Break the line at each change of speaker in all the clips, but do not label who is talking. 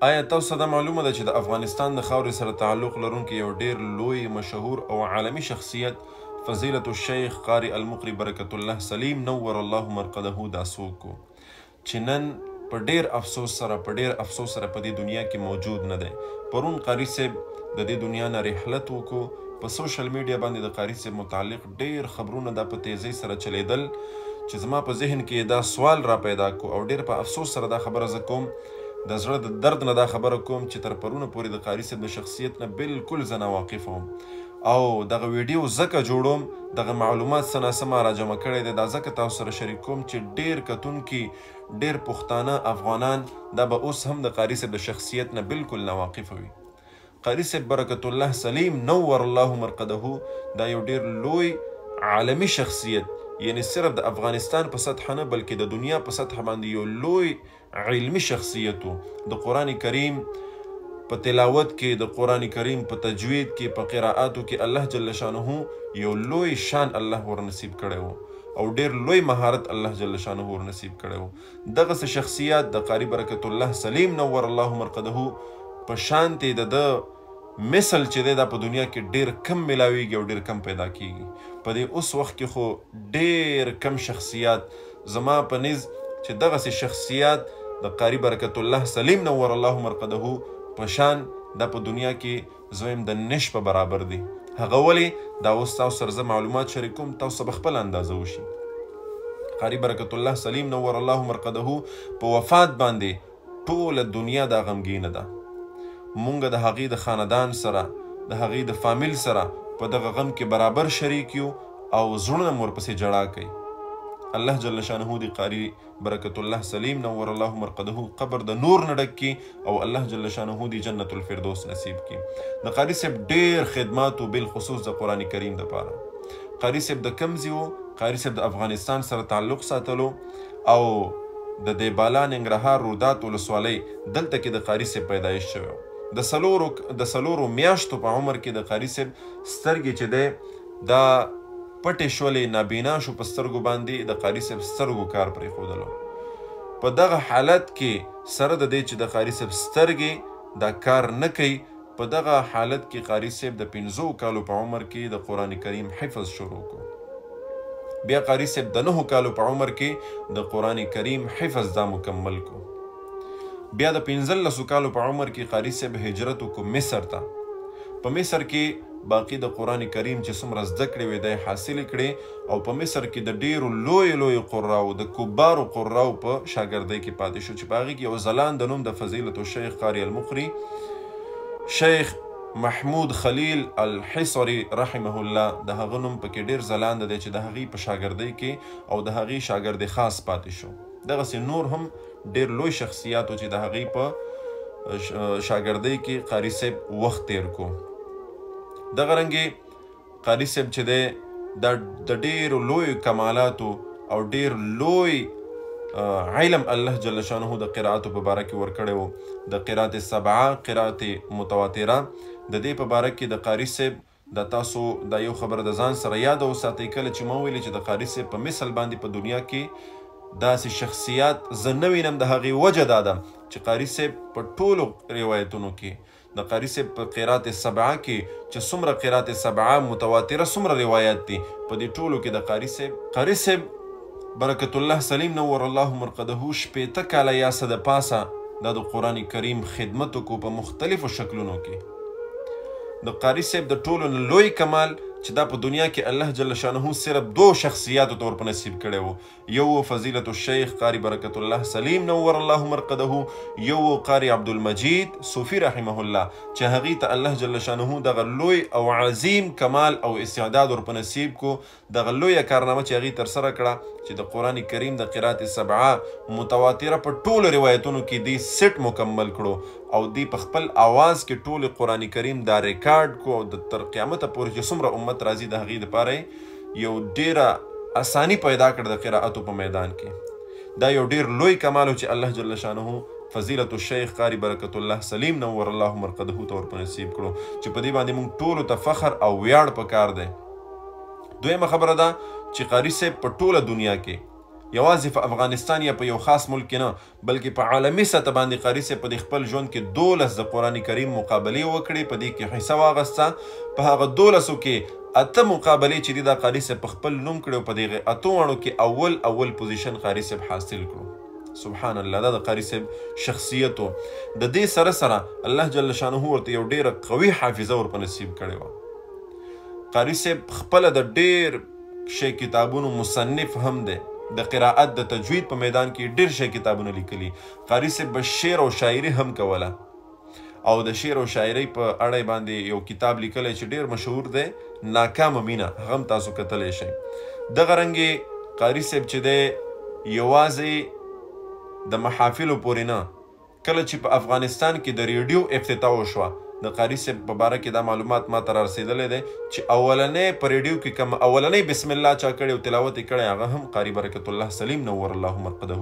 آیا تاسو ته معلومه ده چې د افغانستان د خاورې سره تعلق لرونکی یو ډیر لوی مشهور او عالمي شخصیت فضیلت الشیخ قاری المقری برکت الله سلیم نور الله مرقده دا څوک و چې نن په ډیر افسوس سره په دې دنیا کې موجود نه دی. پرون قاری صاحب د دې دنیا نه رحلت وکړو. په سوشل میډیا باندې د قاری صاحب متعلق ډیر خبرونه دا په تیزۍ سره چلیدل چې زما په ذهن کې دا سوال را پیدا کو او ډیر په افسوس سره دا خبره زه کوم، د زړه د درد نه دا خبره کوم چې تر پرونه پورې د قاری صاحب د شخصیت نه بالکل زه ناواقف وم او دغه ویډیو ځکه جوړوم، دغه معلومات څه ناسمه راجمع کړی دی، دا ځکه تاسو سره شریک کوم چې ډیر کتونکي ډیر پښتانه افغانان دا به اوس هم د قاری صاحب د شخصیت نه بالکل ناواقف وي. قاری صاحب برکت الله سلیم نور الله مرقده دا یو ډیر لوی عالمي شخصیت، یعنی صرف د افغانستان په سطح نه بلکې د دنیا په سطح باندې یو لوی علمی شخصیت و. د قرآن کریم په تلاوت کې، د قرآن کریم په تجوید کې، په قراءاتو کې الله جل شانه یو لوی شان الله ور نصیب کړی و او ډیر لوی مهارت الله جل شانه ور نصیب کړی و. دغه شخصیت د قاری برکت الله سلیم نور الله مرقده په شانتې د مثل چې دی دا په دنیا کې ډیر کم ملاویږي او ډیر کم پیدا کیږي. په دې اوس وخت کې خو ډیر کم شخصیات زما په نظر چې دغسې شخصیات د قاری برکت الله سلیم نور الله مرقده په شان دا په دنیا کې زویم د نش په برابر دی. هغه ولې دا اوس تاسو سره زه معلومات شریک کوم، تاسو به خپل اندازه وشي. قاری برکت الله سلیم نور الله مرقده په وفات باندې ټوله دنیا دا غمګینه ده. مونږ د هغې د خاندان سره، د هغې د فامیل سره په دغه غم کې برابر شریک یو او زړونه مو ورپسې جړا کوي. الله جل شانه د قاری برکت الله سلیم نور الله مرقده قبر د نور نه ډک کړي او الله جل شانه د جنت الفردوس نصیب کړي. د قاری صاحب ډیر خدمات و بالخصوص د قرآن کریم دپاره. قاری صاحب د کوم ځای و؟ قاری صاحب د افغانستان سره تعلق ساتلو او د دې بالا ننګرهار رودات ولسوالۍ دلته کې د قاری صاحب پیدایش شوی و. د څلورو میاشتو په عمر کې د قاری صاحب سترګې چې دی دا پټې شولې، نابینا شو په سترګو باندې، د قاری صاحب سترګو کار پرېښودلو. په دغه حالت کې سره د دې چې د قاری صاحب سترګې دا کار نه کوي، په دغه حالت کې قاری صاحب د 15 کالو په عمر کې د قرآن کریم حفظ شروع کو. بیا قاری صاحب د 9 کالو په عمر کې د قرآن کریم حفظ دا مکمل کو. بیا د 15 کالو په عمر کې قاری صاحب هجرت وکړو مصر ته. په مصر کې باقي د قرآن کریم چې څومره زده کړې وې دی حاصلې کړې او په مصر کې د ډیرو لویو قراو، د کبارو قراو په شاګردۍ کې پاتې شو چې په هغې کې یو ځلان د نوم د فضیلت الشیخ قاری المقری شیخ محمود خلیل الحصري رحمه الله، د هغه نوم پکې ډیر ځلانده دی چې د هغې په شاګردۍ کې او د هغې شاګرد خاص پاتې شو. دغسې نور هم ډیر لوی شخصیاتو چې د هغې په شاګردۍ کې قاری صاحب وخت تیر کو. دغه رنګې قاری صاحب چې دی دا د ډیرو لویو کمالاتو او ډیر لوی علم الله جل شانه د قرائاتو په باره کې ورکړی و. د قرائت سبعه، قرائت متواتره، د دې په باره کې د قاری صاحب د تاسو دا یو خبره د ځان سره یاد وساتئ. کله چې ما ویلې چې د قاری صاحب په مثل باندې په دنیا کې داسې شخصیات زه نه وینم، د هغې وجه دا ده چې قاری صاحب په ټولو روایتونو کې د قاری صاحب په قرائت سبعه کې چې څومره قرائت سبعه متواتره څومره روایت دي، په دې ټولو کې د قاری صاحب برکت الله سلیم نور الله مرقده 15 کاله یا څه د پاسه دا د قرآن کریم خدمت وکړو په مختلفو شکلونو کې. د قاری صاحب د ټولو نه لوی کمال چې دا په دنیا کې الله جل شانه صرف 2 شخصیاتو ته ورپه نصیب کړی و. یو فضیلت الشیخ قاری برکت الله سلیم نور الله مرقده، یو قاری عبدالمجید صوفی رحمه الله چې هغې ته الله جل شانه دغه لوی او عظیم کمال او استعداد ورپه نصیب کو. دغه لویه کارنامه چې هغې ترسره کړه چې د قرآن کریم د قرائت سبعه متواتره په ټولو روایتونو کې دی سیټ مکمل کړو او دی په خپل آواز کې ټول قرآن کریم دا ریکارډ کو. د تر قیامته پورې چې څومره امت راځي د هغې دپاره یو ډیره اسانی پیدا کړه د قرائتو په میدان کې. دا یو ډیر لوی کمال چې الله جل شانه فضیلت الشیخ قاری برکت الله سلیم نور الله مرقده ته ورپه نصیب کړو چې په دې باندې موږ ټولو ته فخر او ویاړ پکار دی. دویمه خبره ده چې قاری صاحب په ټوله دنیا کې یوازې په افغانستان یا په یو خاص ملک کې نه بلکې په عالمي سطح باندې قاري صاحب په خپل ژوند کې 12 د قرآن کریم مقابلې وکړې، په دې کې حصه واخیسته. په هغه 12 کې 8 مقابلې چې دي دا قاري صاحب په خپل نوم کړی او په دغه 8 کې اول پوزیشن قاري صاحب حاصل کړو. سبحان الله، دا د قاري صاحب شخصیت و. د دې سره سره الله جل شانه ورته یو ډیره قوي حافظه ور په نصیب کړې وه. قاري صاحب خپله د ډیر شی کتابونو مصنف هم دی، د قرائت د تجوید په میدان کې ډیر شی کتابونه لیکلي. قاري صاحب به شعر او شاعري هم کوله او د شعر او شاعري په اړه باندې یو کتاب لیکلی چې ډیر مشهور دی، ناکامه مینه، هغه هم تاسو کتلی شئ. دغه رنګې قاري صاحب چې دی یوازې د محافلو پورې نه، کله چې په افغانستان کې د ریډیو افتتاح وشوه د قاري صاحب په باره کې دا معلومات ما ته را رسېدلی دی چې اولنی په ریډیو کې کوم اولنی بسم الله چا کړی او تلاوت یې کړی هغه هم قاري برکت الله سلیم نور الله مرقده.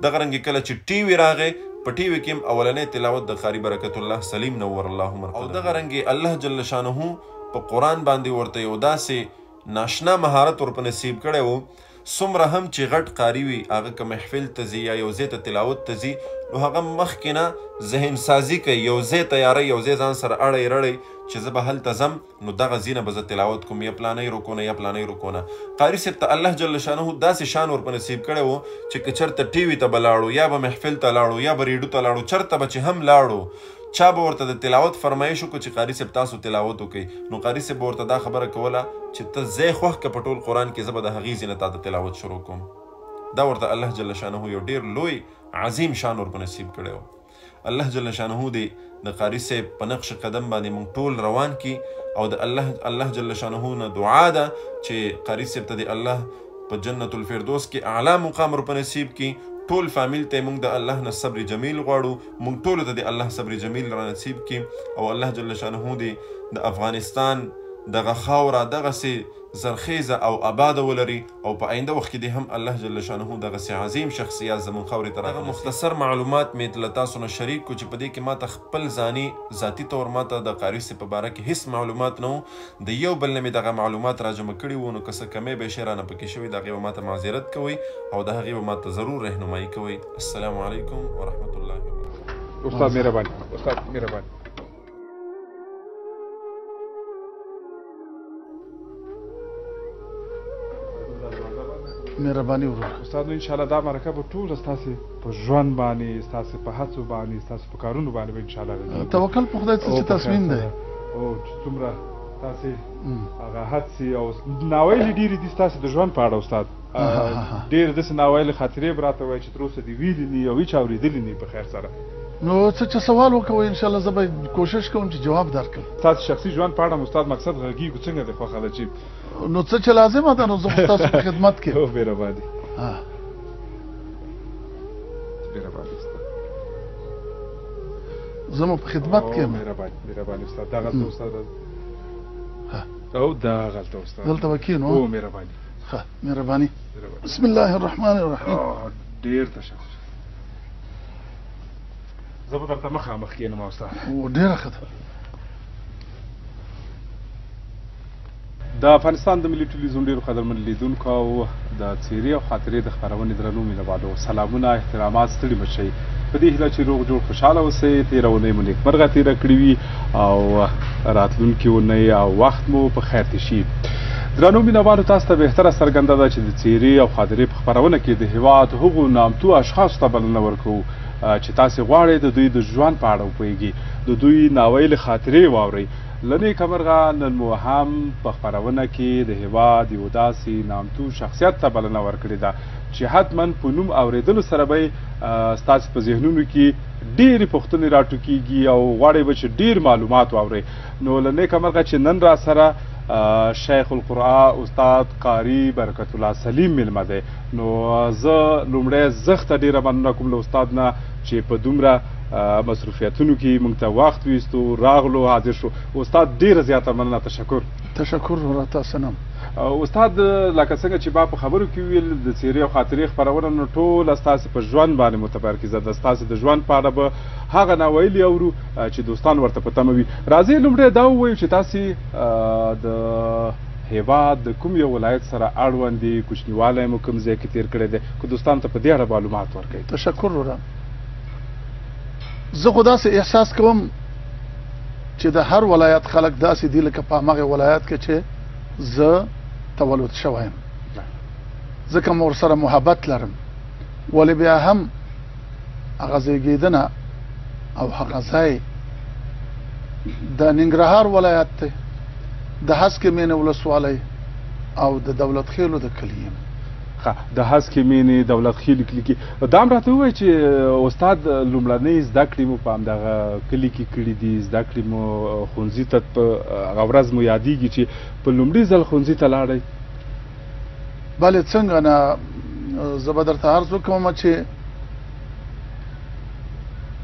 دغه رنګې کله چې ټي وي راغی په ټي وي کې هم اولنی تلاوت د قاري برکت الله سلیم نور الله مرقده. او دغه رنګې الله جل شانه په قرآن باندې ورته یو داسې ناشنا مهارت ور په نصیب کړی و، څومره هم چې غټ قاري وي هغه که محفل ته ځي یا یو ځای ته تلاوت ته ځي نو هغه مخکې نه ذهن سازي کوي، یو ځای تیاری، یو ځای ځان سره اړی رړی چې زه به هلته ځم نو دغه ځای نه به زه تلاوت کوم یا پلانی رکو نه یا پلانی رکو نه. قاري صاحب ته الله جل شانه داسې شان ور په نصیب کړی و چې که چېرته ټي وي ته به لاړو یا به محفل ته لاړو یا به ریډیو ته لاړو، چېرته به چې هم لاړو چا به ورته د تلاوت فرمایش وکړو چې قاري صاحب تاسو تلاوت وکړئ نو قاري صاحب به ورته دا خبره کوله چې ته ځای خوښ که په ټول قرآن کې زه به د هغې ځای نه تا ته تلاوت شروع کوم. دا ورته الله جل شانه یو ډیر لوی عظیم شان ور په نصیب کړی و. الله جل شانه دې د قاري صاحب په نقش قدم باندې موږ ټول روان کی او د الله جل شانه نه دعا ده چې قاري صاحب ته د الله په جنت الفردوس کې اعلی مقام ور په نصیب کی. ټول فامیل ته موږ د الله نه صبر جمیل غواړو، موږ ټولو ته د الله صبر جمیل را نصیب کی او الله جل شانه دې د افغانستان دغه خاوره دغسې زرخیزه او آباده ولري او په آینده وخت کې دې هم الله جل شانه دغسې عظیم شخصیت زموږ خاورې ته راغلی. مختصر معلومات مې له تاسو نه شریک کړو چې په دې کې ما ته خپل ذاتي طور ما ته د قاري صاحب په باره کې هېڅ معلومات نه و، د یو بل نه مې دغه معلومات راجمع کړي وو، نو که څه کمی به شی رانه پکې شوي د هغې به ما ته معذرت کوئ او د هغې به ما ته ضرور رهنمایي کوئ. السلام علیکم ورحمة الله وبرکاته.
استاد مهرباني، استاد مهرباني.
مهرباني وروره.
استاد نو ان شاء الله دا مرکه به ټول ستاسو په ژوند باندې، ستاسو په هڅو باندې، ستاسو په کارونو باندې به ان شاء الله
توکل په خدای څه تصمیم دی
او چې څومره تاسو هغه هڅې او ناویلې ډېرې دي ستاسو د ژوند په اړه استاد، ډېر داسې ناویلې خاطرې به راته وایي چې تر اوسه دې ویلي نه او هېچا اورېدلي نه په خیر سره.
نو څه چې سوال وکوئ ان شاء الله زه به کوشش کوم چې جواب درکړم.
ستاسو شخصي ژوند په اړه استاد مقصد غږیږو څنګه دی خوښه ده چې
نو څه چې لازمه ده نو زه خو ستاسو په خدمت کې یم.
مهرباني مهرباني استاد،
زه مو په خدمت کې یم.
مهرباني مهرباني استاد. دغلته استاد او دغلته استاد
دلته به کښېنو.
او مهرباني
ښه مهرباني. بسم الله الرحمن الرحیم.
ډېر تشکر. زه به درته مخامخ کښېنم استاد.
ډېره ښه ده.
د افغانستان د ملي ټلویزیون ډېرو قدرمن لیدونکو او د څېرې او خاطرې د خپرونې درنو مینهوالو سلامونه، احترامات، ستړي مه شئ. په دې هیله چې روغ جوړ خوشحاله اوسئ، تېره اونۍ مو نیکمرغه تېره کړې وي او راتلونکې اونۍ او وخت مو په خیر تېر شي. درنو مینهوالو تاسو ته بهتره څرګنده ده چې د څېرې او خاطرې په خپرونه کې د هېواد هغو نامتو اشخاصو ته بلنه ورکوو چې تاسې غواړئ د دوی د ژوند په اړه وپوهېږئ، د دوی ناویلې خاطرې واورئ. له نیکه مرغه نن مو هم په خپرونه کې د هېواد یو داسې نامتو شخصیت ته بلنه ورکړې ده چې حتما په نوم اورېدلو سره به ستاسې په ذهنونو کې ډېرې پوښتنې راټوکېږي او غواړئ به چې ډېر معلومات واورئ. نو له نیکه مرغه چې نن را سره شیخ القرآن استاد قاری برکت الله سلیم میلمه دی، نو زه لومړی زښته ډېره مننه کوم له استاد نه چې په دومره مصروفیتونو کې موږ ته وخت ویستو، راغلو، حاضر شو. استاد ډېره زیاته مننه.
تشکر را تاسو نه.
استاد لکه څنګه چې ما په خبرو کې ویل د څېرې او خاطرې خپرونه نو ټوله ستاسې په ژوند باندې متمرکزه ده، ستاسې د ژوند په اړه به هغه ناویلي اورو چې دوستان ورته په تمه وي. راځئ لومړی دا ووایو چې تاسې د هیواد د کوم یو ولایت سره اړوند دی کوچنیوالی مو کوم ځای کې تیر کړی دی که دوستانو ته په دې اړه معلومات ورکوئ.
تشکر ورا زه خو داسې احساس کوم چې د هر ولایت خلک داسې دي لکه په همغه ولایت کې چې زه تولد شوی یم ځکه مور سره محبت لرم ولې بیا هم هغه زیږېدنه او هغه ځای د ننګرهار ولایت دی د هسکې مینې ولسوالۍ او د دولت خیلو د کلي یم.
د هسکې مینې دولت خیلو کلي کې دا هم راته ووایه چې استاد لومړنۍ زده کړې مو په همدغه کلي کې کړي دي زده کړې مو ښوونځي ته په هغه ورځ مو یادېږي چې په لومړي ځل ښوونځي ته لاړئ.
بلې څنګه نه زه به درته عرض وکړم چې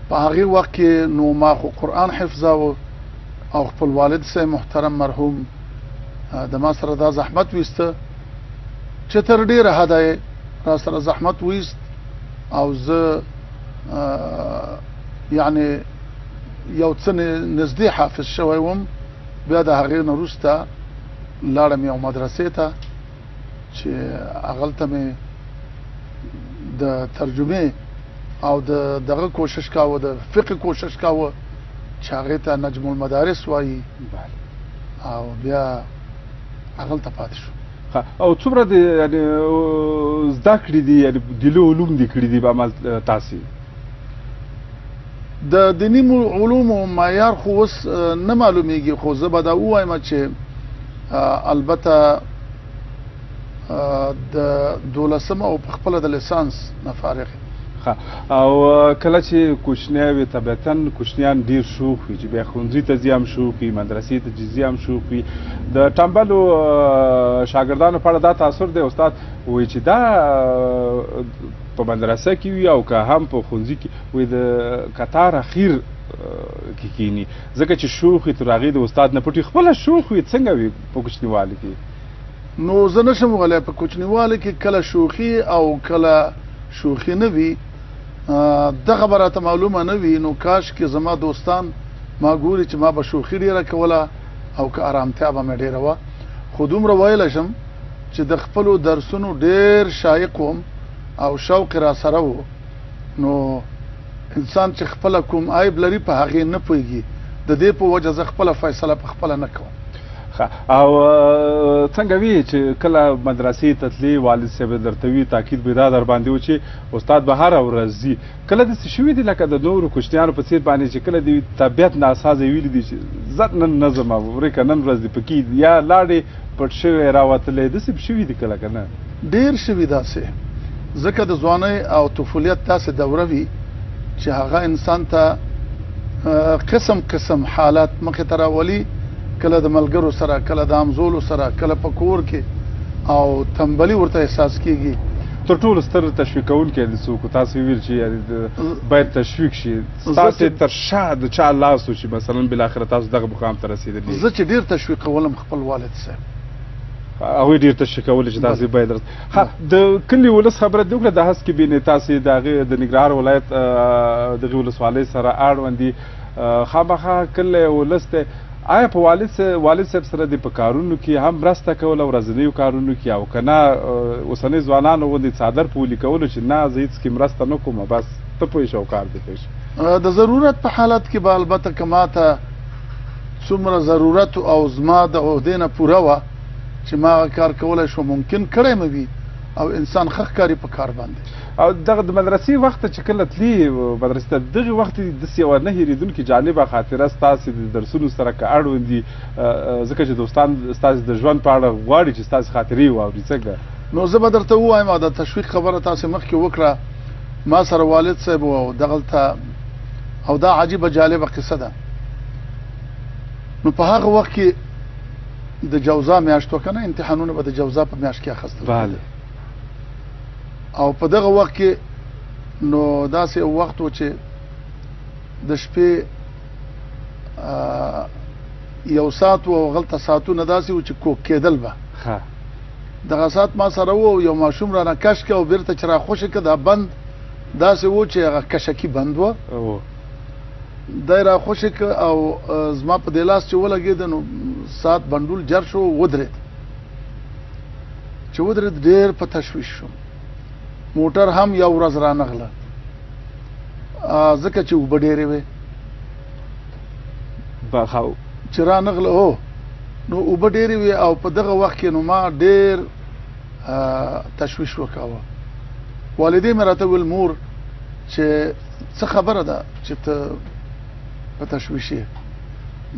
په هغې وخت کې نو ما خو قرآن حفظاوه او خپل والد صاحب محترم مرحوم د ما سره دا زحمت ویسته چې تر ډېره حده یې را سره زحمت ویست او زه یعنې یو څه نږدې حافظ شوی وم. بیا د هغې نه وروسته لاړم یو مدرسې ته چې هغلته مې د ترجمې او دغه کوشش کاوه د فقه کوشش کاوه چې هغې ته نجم المدارس وایي او بیا هغلته پاتې شو.
او څومره د زده کړې دي یعنې دیني علوم دې کړي دي په عمل تاسې؟
د دیني علومو معیار خو اوس نه معلومیږي خو زه به دا ووایم چې البته د 12 او په خپله د لیسانس نه فارغ.
او کله چې کوچنی وي طبیعتا کوچنیان ډېر شوق وي چې بیا ښوونځي ته ځي هم شوق وي مدرسې ته چې ځي هم شوق وي. د ټنبلو شاګردانو په اړه دا تاثر دی استاد وایي چې دا په مدرسه کې وي او که هم په ښوونځي کې وایي د کتار اخیر کې کښېني ځکه چې شوق وي تر هغې د استاد نه پټي خپله شوق وي څنګه وي په کوچنیوالي کې؟
نو زه نشم ویلی په کوچنیوالي کې کله شوخي او کله شوخي نه وي دغه به راته معلومه نه وي. نو کاش کې زما دوستان ما ګوري چې ما به شوخي ډېره کوله او که ارامتیا به مې ډېره وه خو دومره ویلی شم چې د خپلو درسونو ډېر شایق وم او شوق را سره و. نو انسان چې خپله کوم عیب لري په هغې نه پوهېږي د دې په وجه زه خپله فیصله په خپله نه کوم.
او څنګه وي چې کله مدرسې ته تلې والد صاحب درته وي تاکید به دا در باندې و چې استاد به هره ورځ ځي کله داسې شوي دي لکه د نورو کوچنیانو په څېر باندې چې کله د طبیعت ناسازه ویلي دي چې زه نن نه ځم ورېکه نن ورځ دې پکې یا لاړې پټ شوی راوتلی داسې شوي دي کله که نه؟
ډېر شوي داسې ځکه د ځوانۍ او طفولیت داسې دوره وي چې هغه انسان ته قسم قسم حالات مخې ته راولي کله د ملګرو سره کله د همزولو سره کله په کور کې او تنبلي ورته احساس کېږي.
تر ټولو ستر تشویق کوونکی دی څوک تاسو ویل چې باید تشویق شي ستاسې تر شا د چا لاس و چې مثلا بالاخره تاسو دغه مقام ته رسېدلي؟
زه چې ډېر تشویق کولم خپل والد صاحب
هغوی ډېر تشویق کولی چې تاسې باید د کلي ولس خبره دې وکړه د هسکې بینې تاسې د هغې د ننګرهار ولایت دغې ولسوالۍ سره اړوند دي خامخا کلی ولس دی آیا په والد صاحب سره د په کارونو کې هم مرسته کوله ورځنیو کارونو کې او که نه اوسنۍ ځوانانو غوندې څادر په ولي کولو چې نه زه هېڅ کې مرسته نه کوم بس ته پوه شې او کار دې کوي؟
د ضرورت په حالت کې به البته که ماته څومره ضرورت او زما د عهدې نه پوره وه چې ما هغه کار کولی شو ممکن کړی مې وي او انسان ښه ښکاري په کار باندې.
او دغه د مدرسې وخت ته چې کله تلي مدرسې ته دغې وخت داسې یوه نه هېرېدونکې جالبه خاطره ستاسې د درسونو سره که اړوند دي ځکه چې دوستان ستاسې د ژوند په اړه غواړي چې ستاسې خاطرې واوري څنګه؟
نو زه به درته ووایم او د تشویق خبره تاسې مخکې وکړه ما سره والد صاحب و دغلته او دا عجیبه جالبه قصه ده. نو په هغه وخت کې د جوزا میاشت و که نه امتحانونه به د جوزا په میاشت کې اخیستل.
بله.
او په دغه وخت کې نو داسې یو وخت و چې د شپې یو ساعت و غلطه ساعتونه داسې و چې کوک کېدل به دغه ساعت ما سره و یو ماشوم رانه کش که او بیرته چې را خوشې که دا بند داسې و چې هغه کشکي بند و دی را خوشې که او زما په دې لاس چې ولګېده نو ساعت بندول جر شو ودرېد چې ودرېد ډېر په تشویش شو موټر هم یو ورځ رانغله ځکه چې اوبه ډېرې وې چې رانغله هو نو اوبه ډېرې وې او په دغه وخت کې نو ما ډېر تشویش وکاوه والدې مې راته ویل مور چې څه خبره ده چې ته په تشویش یې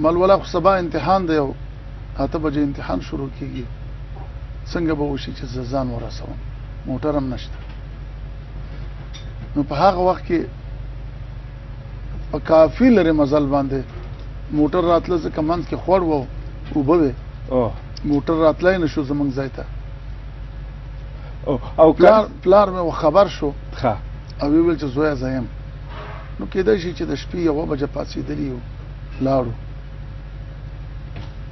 ملوله خو سبا امتحان دی او 8 بجې امتحان شروع کیږي څنګه به وشي چې زه ځان ورسوم موټر هم نشته نو په هغه وخت کې په کافي لري مزل باندې موټر راتله ځکه منځ کې خوړ و اوبه وې موټر راتلای نشو زمونږ ځای ته او پلار مې خبر شو او ویل چې زویا زایم نو کېدای شي چې د شپې 1 بجه پاتېدلی یو لاړو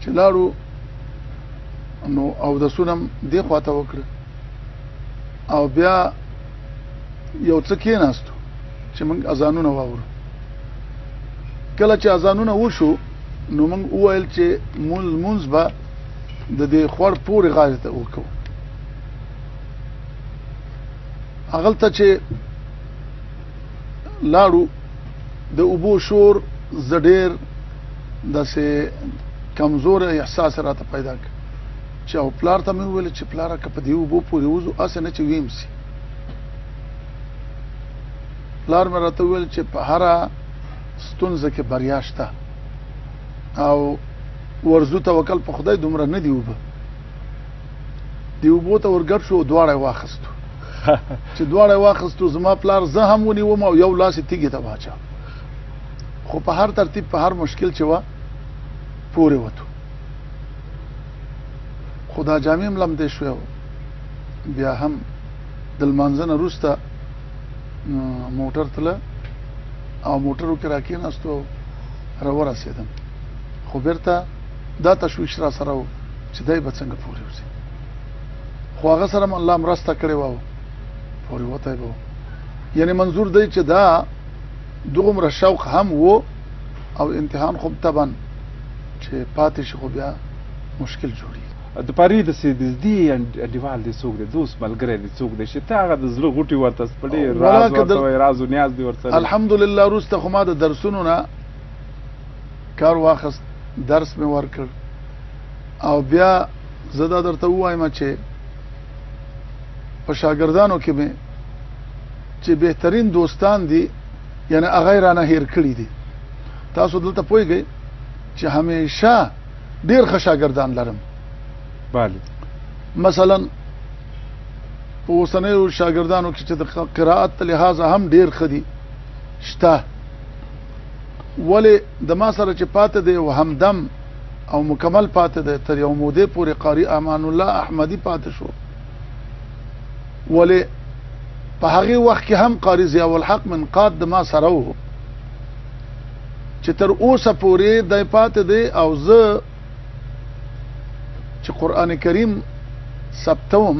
چې لاړو نو او د سونم دی خواته وکړه او بیا یو څه کېناستو چې موږ اذانونه واورو کله چې اذانونه وشو نو موږ وویل چې مونځ به د دې خوړ پورې غاړې ته وکړو هغلته چې لاړو د اوبو شور زه ډېر داسې کمزور احساس راته پیدا کړ چې او پلار ته مې وویل چې پلاره که په دې اوبو پورې وځو هسې نه چې ویم سي پلار مې راته وویل چې په هره ستونزه کې بریا شته او ورزو توکل په خدای دومره نه دی اوبه دی اوبو ته ورګډ شو دواړه واخستو چې دواړه واخستو زما پلار زه هم ونیوم او یو لاس تیګې ته واچا خو په هر ترتیب په هر مشکل چې وا پورې وته خدا جامع لم دې شو بیا هم د لمانځنه وروسته موټر تله او موټرو کې راکېناستو راورسېدم خو بیرته دا تشویش را سره و چې دای به څنګه پورې وځي خو هغه سره الله مرسته کړې وو پورې وته وو یعنی منظور دی چې دا دومره شوق هم وو او امتحان خو طبعا چې پاتې شي خو بیا مشکل جوړي
د پاری د سیدزدي انډیوال دي څوک دي دوست ملګری دي څوک دي چې تا هغه د زړه غوټي ورته سپړي راز او نیاز دي ورته
الحمدلله روسته خو ما د درسونو نه کار واخست درس مې ورکړ او بیا زدا درته وایم چې په شاګردانو کې مې چې بهترین دوستان دي یعنی هغه رانه هیر کړی دي تاسو دلته پوهیږئ چې همیشه ډیر ښه شاګردان لرم
بله
مثلا په اوسنیو شاګردانو کې چې د قرائت لحاظ هم ډیر ښه دي شته ولې د ما سره چې پاتې دی او همدم او مکمل پاتې دی تر یو مودې پورې قاری امان الله احمدی پاتې شو ولې په هغه وخت کې هم قاری ضیاء الحق من قاد د ما سره وو چې تر اوسه پورې د پاتې دی او زه چې قران کریم ثبتوم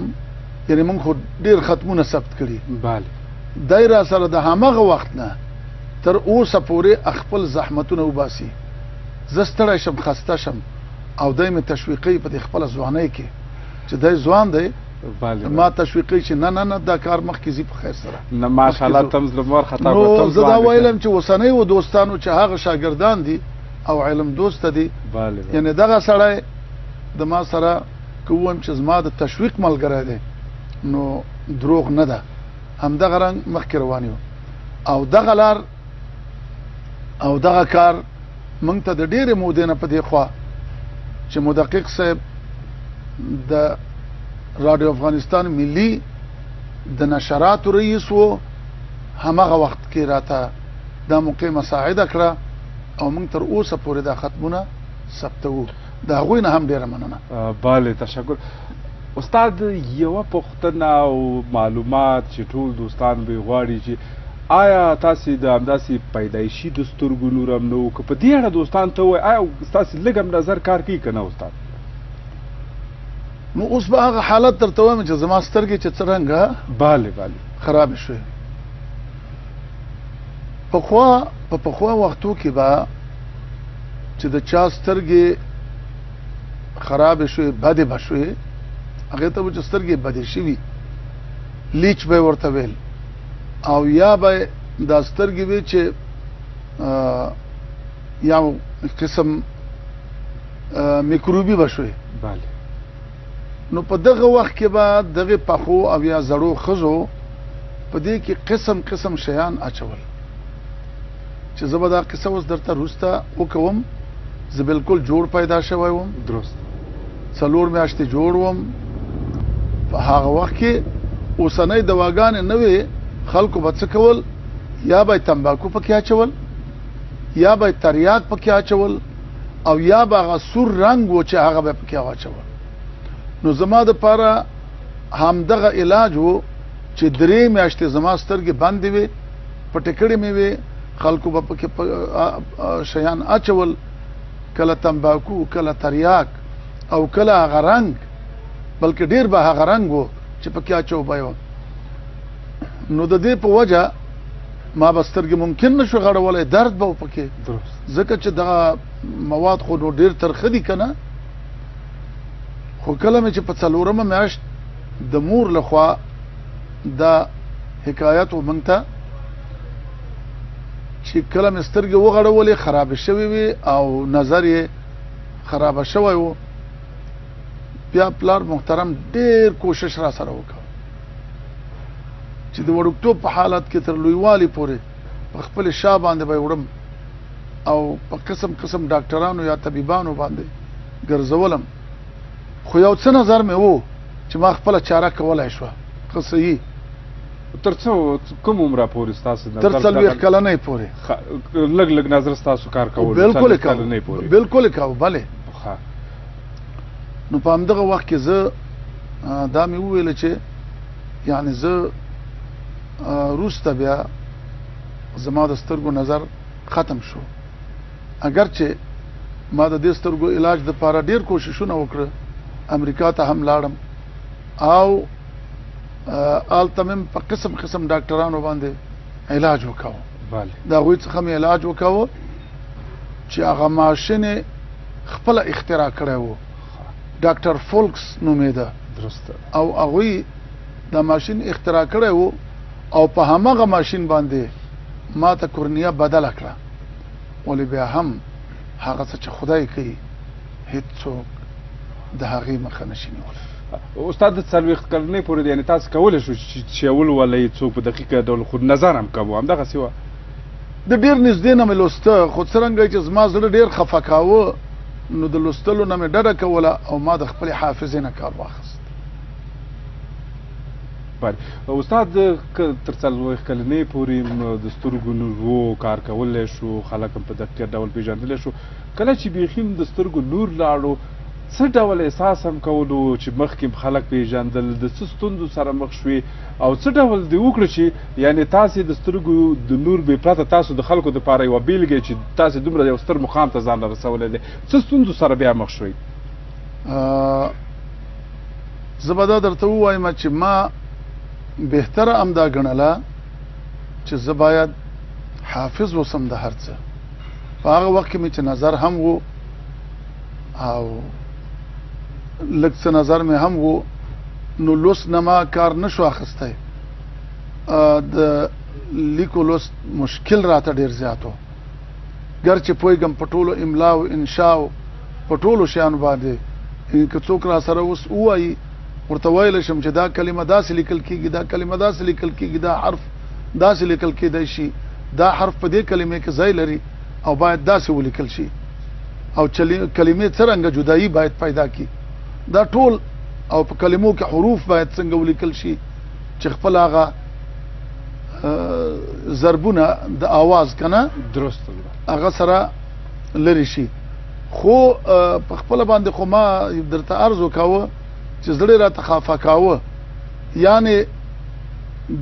یعنی موږ ډیر ختمونه ثبت کړي
bale
دایره سره د همغه وخت نه تر اوسه پورې خپل زحمتونه وباسي زستړی شم خسته شم او دایمه تشویقي په خپل ځوانۍ کې چې دای ځوان دی
bale
ما تشویقي چې نه دا کار مخکې زی په خیر سره
نه ماشاءالله تم زلمور خطا
کوم زدا ویلم چې وسنۍ و دوستانو چې هغه شاګردان دي او علم دوست دي
bale
یعنی دغه سړی د ما سره کوم چې زما د تشویق ملګری دی نو دروغ نه ده هم دغه رنګ مخکې روانیو او دغه لار او دغه کار مونږ ته د ډېرې مودې نه په دې خوا چې مدقق صاحب د رادیو افغانستان ملي د نشراتو رئیس وو همغه وخت کې راته دا موقع مساعده کړه او مونږ تر اوسه پورې دا ختمونه ثبتو دا غوی نه هم ډیره مننه
bale تشکر استاد یو پختنه او معلومات چې ټول دوستان به غواړي چې آیا تاسو د همداسې پیدایشي د سترګو نورم نو که په دې اړه دوستان ته وای آیا تاسو لږم نظر کار کوي کنه استاد
نو اوس به هغه حالت ترته وایم چې زما سترګې چې څرنګه
bale
خراب شوه په خوا وختو کې به چې د چا سترګې خراب شوه بده بشوي هغه ته چې سترګې بدې شوي لیچ به ورته ویل او یا به دا سترګې وي چې یو قسم میکروبي بشوي.
bale
نو په دغه وخت کې به دغه پخو او یا زړو خزو په دې کې قسم قسم شیان اچول چې زه به دا قصه اوس درته روسته وکوم. زه بالکل جوړ پیدا شوی وم،
درست
4 میاشتې جوړ وم. په هغه وخت کې اوسنۍ دواګانې نه وې، خلکو به څه کول؟ یا به تمباکو پکې اچول، یا به تریاک پکې اچول، او یا به هغه سور رنګ و چې هغه به پکې واچول. نو زما د پاره همدغه علاج و چې 3 میاشتې زما سترګې بندې وې، پټې کړې مې وې، خلکو به پکې شیان اچول، کله تمباکو، کله تریاک، او کله هغه رنګ، بلکې ډیر به هغه رنګ و چې پکې اچو به. نو د دې په وجه ما به سترګې ممکن نشو غړولی، درد به پکې، ځکه چې دغه مواد خو نو ډیر ترخه دي که نه. خو کله مې چې په 4مه میاشت د مور لخوا دا حکایت و موږ ته چې کله مې سترګې وغړولې خرابې شوې وې او نظر یې خرابه شوی و، بیا پلار محترم ډیر کوشش را سره وکړ چې د وړوکتوب په حالت کې تر لویوالي پورې په خپل شا باندې به وړم او په قسم قسم ډاکټرانو یا طبيبانو باندې ګرځولم. خو یو څه نظر مې وو چې ما خپل چاره کولای شو. خو صحیح
تر څو کوم عمره پورې تاسو
تر 40 کلنې پورې
لګ لګ نظر تاسو کار کول؟
بالکل کاوه، بالکل کاوه. bale نو په همدغه وخت کې زه دا مې وویل چې یعنی زه روسته بیا زما د سترګو نظر ختم شو. اگر چې ما د دې سترګو علاج د پاره ډیر کوششونه وکړه، امریکا ته هم لاړم او آلتمم په قسم قسم ډاکټرانو باندې علاج وکاو. دا غوی څخه مې علاج وکاو چې هغه ماشین خپل اختراع کړی وو، ډاکټر فولکس نومېده.
درسته. او
هغوی دا ماشین اختراع کړی وو او په هماغه ماشین باندې ما ته کورنیا بدله کړه. ولې بیا هم هغه څه چې خدای کوي هیڅوک د هغې مخه نشي نیولی.
استاد د 40 کلنې پورې یعنې تاسو کولی شو چې ولولئ څوک په دقیقه ډول خو نظر هم کوو همدغسې وه؟
د ډېر نږدې نه مې لوسته، خو څرنګه چې زما زړه ډېر خفه کاوه نو د لوستلو نه مې ډډه کوله او ما د خپلې حافظې نه کار واخیست.
استاد تر 40 کلنې پورې د سترګو نور کار کولی شو، خلک هم په دقیق ډول پېژندلی شو. کله چې بیخي د سترګو نور لاړو څه ډول احساس هم کولو چې مخکې خلک پېژندل، د څه ستونزو سره مخ شوې او څه ډول دې وکړه چې یعنې تاسې د سترګو د نور بې پرته تاسو د خلکو دپاره یوه بېلګې چې تاسې دومره یو ستر مقام ته ځان رسولی دی، څه ستونزو سره بیا مخ شوئ؟
زه به دا درته ووایم چې ما بهتره همدا ګڼله چې زه باید حافظ اوسم د هر څه. په هغه وخت کې مې چې نظر هم و او لږ څه نظر مې هم و نو لوست نه ما کار نشو اخیستی. د لیکو لوست مشکل راته ډېر زیات و، ګرچې پوهېږم په ټولو املا او انشا او په ټولو شیانو باندې که څوک را سره اوس ووایي ورته ویلی شم چې دا کلمه داسې لیکل کېږي، دا کلمه داسې لیکل کېږي، دا حرف داسې لیکل کېدی شي، دا حرف په دې کلمې کې ځای لري او باید داسې ولیکل شي، او کلمې څرنګه جدایي باید پیدا کی، دا ټول او په کلمو کې حروف باید څنګه ولیکل شي چې خپل هغه ضربونه د آواز کنه
درست
هغه سره لري شي. خو په خپل باندې خو ما درته عرض وکاوه چې زړه راته خافه کاوه، یعنی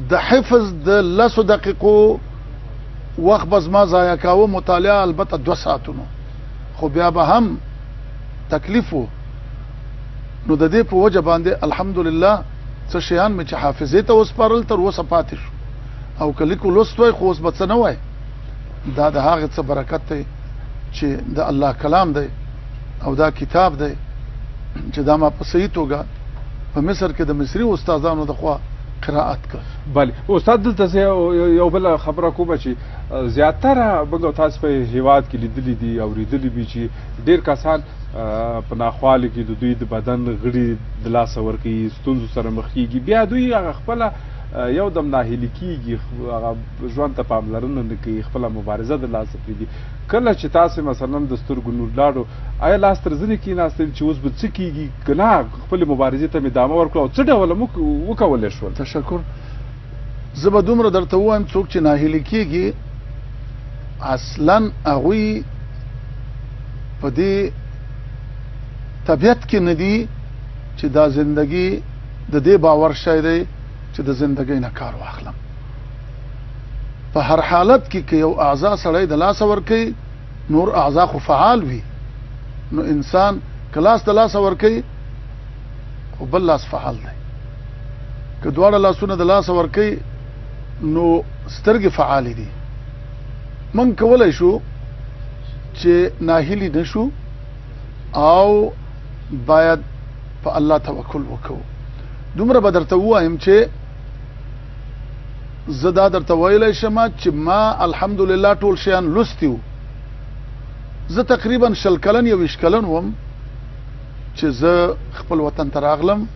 د حفظ د 10 دقیقو وخت به زما ضایع کاوه، مطالعه البته 2 ساعتونو، خو بیا به هم تکلیف و. نو د دې په وجه باندې الحمدلله څه شیان مې چې حافظې ته وسپارل تر اوسه پاتې شو، او که لیکو لوست وای خو اوس به څه نه وای. دا د هغې څه برکت دی چې د الله کلام دی او دا کتاب دی چې دا ما په صحیح توګه په مصر کې د مصري استادانو د خوا قرائت کړ.
بله استاد دلته زه یو بله خبره کومه چې زیاتره موږ تاسو په هیواد کې لیدلي دي اورېدلي وي چې ډېر کسان په ناخوالو کې د دوی د بدن غړي د لاسه ورکوي، ستونزو سره مخ کېږي، بیا دوی هغه خپله یو دم ناهیلي کېږي، هغه ژوند ته پاملرنه نه کوي، خپله مبارزه د لاسه پرېږدي. کله چې تاسې مثلا د سترګو نور لاړو آیا لاس تر زنې کېناستل چې اوس به څه کېږي که نه خپلې مبارزې ته مې ادامه ورکړو او څه ډول وکولی شول؟
تشکر. زه به دومره درته ووایم څوک چې ناهیلي کېږي اصلا هغوی په دې طبیعت کې نه دي چې دا زندگی د دې باور شی دی چې د زندګۍ نه کار واخلم. په هر حالت کې که یو اعضا سړی د لاسه ورکوي نور اعضا خو فعال وي، نو انسان که لاس د لاسه ورکوي خو بل لاس فعال دی، که دواړه لاسونه د لاسه ورکوي نو سترګې فعالې دي. من کولی شو چې ناهیلي نشو او باید په الله توکل وکړو. دومره به درته ووایم چې زه دا درته ویلی شم چې ما الحمدلله ټول شیان لوستي وو. زه تقریبا 20 کلن یا 20 کلن وم چې زه خپل وطن ته راغلم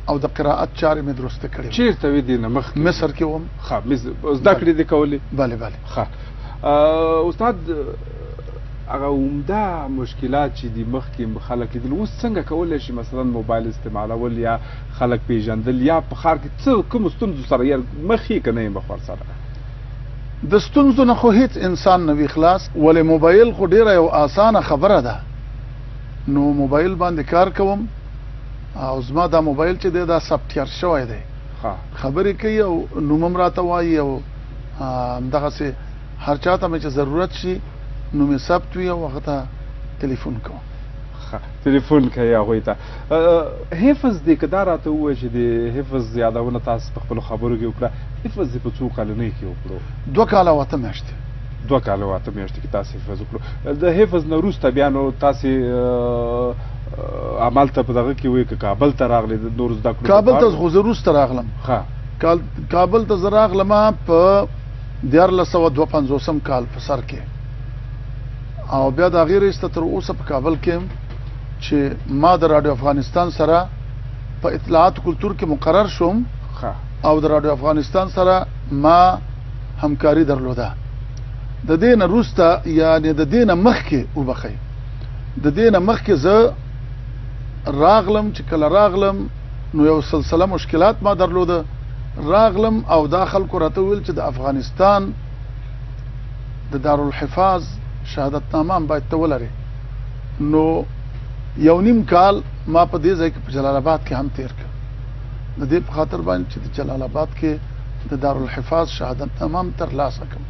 او د قرائت چارې مې درسته کړې.
چیرته وې دې نه مخکې؟
مصر کې وم.
ښه زده کړې دې کولې؟
بله بله.
ښه استاد هغه عمده مشکلات چې دي مخکې خلک لیدل اوس څنګه کولی شي مثلا موبایل استعمالول یا خلک پیژندل یا په ښار کې څه کومو ستونزو سره یا مخ یې که نه یې مخ ورسره؟
د ستونزو نه خو هیڅ انسان نه وي خلاص، ولې موبایل خو ډیره یو اسانه خبره ده. نو موبایل باندې کار کوم او زما دا موبایل چې دی دا سافټویر شوی دی، خبرې کوي او نوم هم راته وایي او همدغسې هر چا ته مې چې ضرورت شي نو مې ثبت وي او هغه ته تلیفون کوم.
تلیفون کوي هغوی ته. حفظ دې که دا راته ووایي چې د حفظ یادونه تاسو په خپلو خبرو کې وکړه، حفظ دې په څو کلنۍ کې وکړو؟
2 کاله او 8 میاشتې.
2 کاله او 8 میاشتې کې تاسو حفظ وکړو. د حفظ نه وروسته بیا نو تاسې عمل ته په دغه کې وایي که کابل ته راغلې د نور زده کړو؟
کابل ته خو زه وروسته راغلم. کابل ته زه راغلم په 1452 کال په سر کې او بیا د هغې وروسته تر اوسه په کابل کې چې ما د راډیو افغانستان سره په اطلاعات کلتور کې مقرر شوم او د راډیو افغانستان سره ما همکاري درلوده. د دې نه وروسته یعنې د دې نه مخکې وبخئ د دې نه مخکې زه راغلم چې کله راغلم نو یو سلسله مشکلات ما درلوده. راغلم او دا خلکو راته ویل چې د افغانستان د دارالحفاظ شهادتنامه هم باید ته ولرې. نو 1.5 کال ما په دې ځای کې په جلال آباد کې هم تیر کړ د دې په خاطر باندې چې د جلال آباد کې د دارالحفاظ شهادتنامه هم ترلاسه کړم.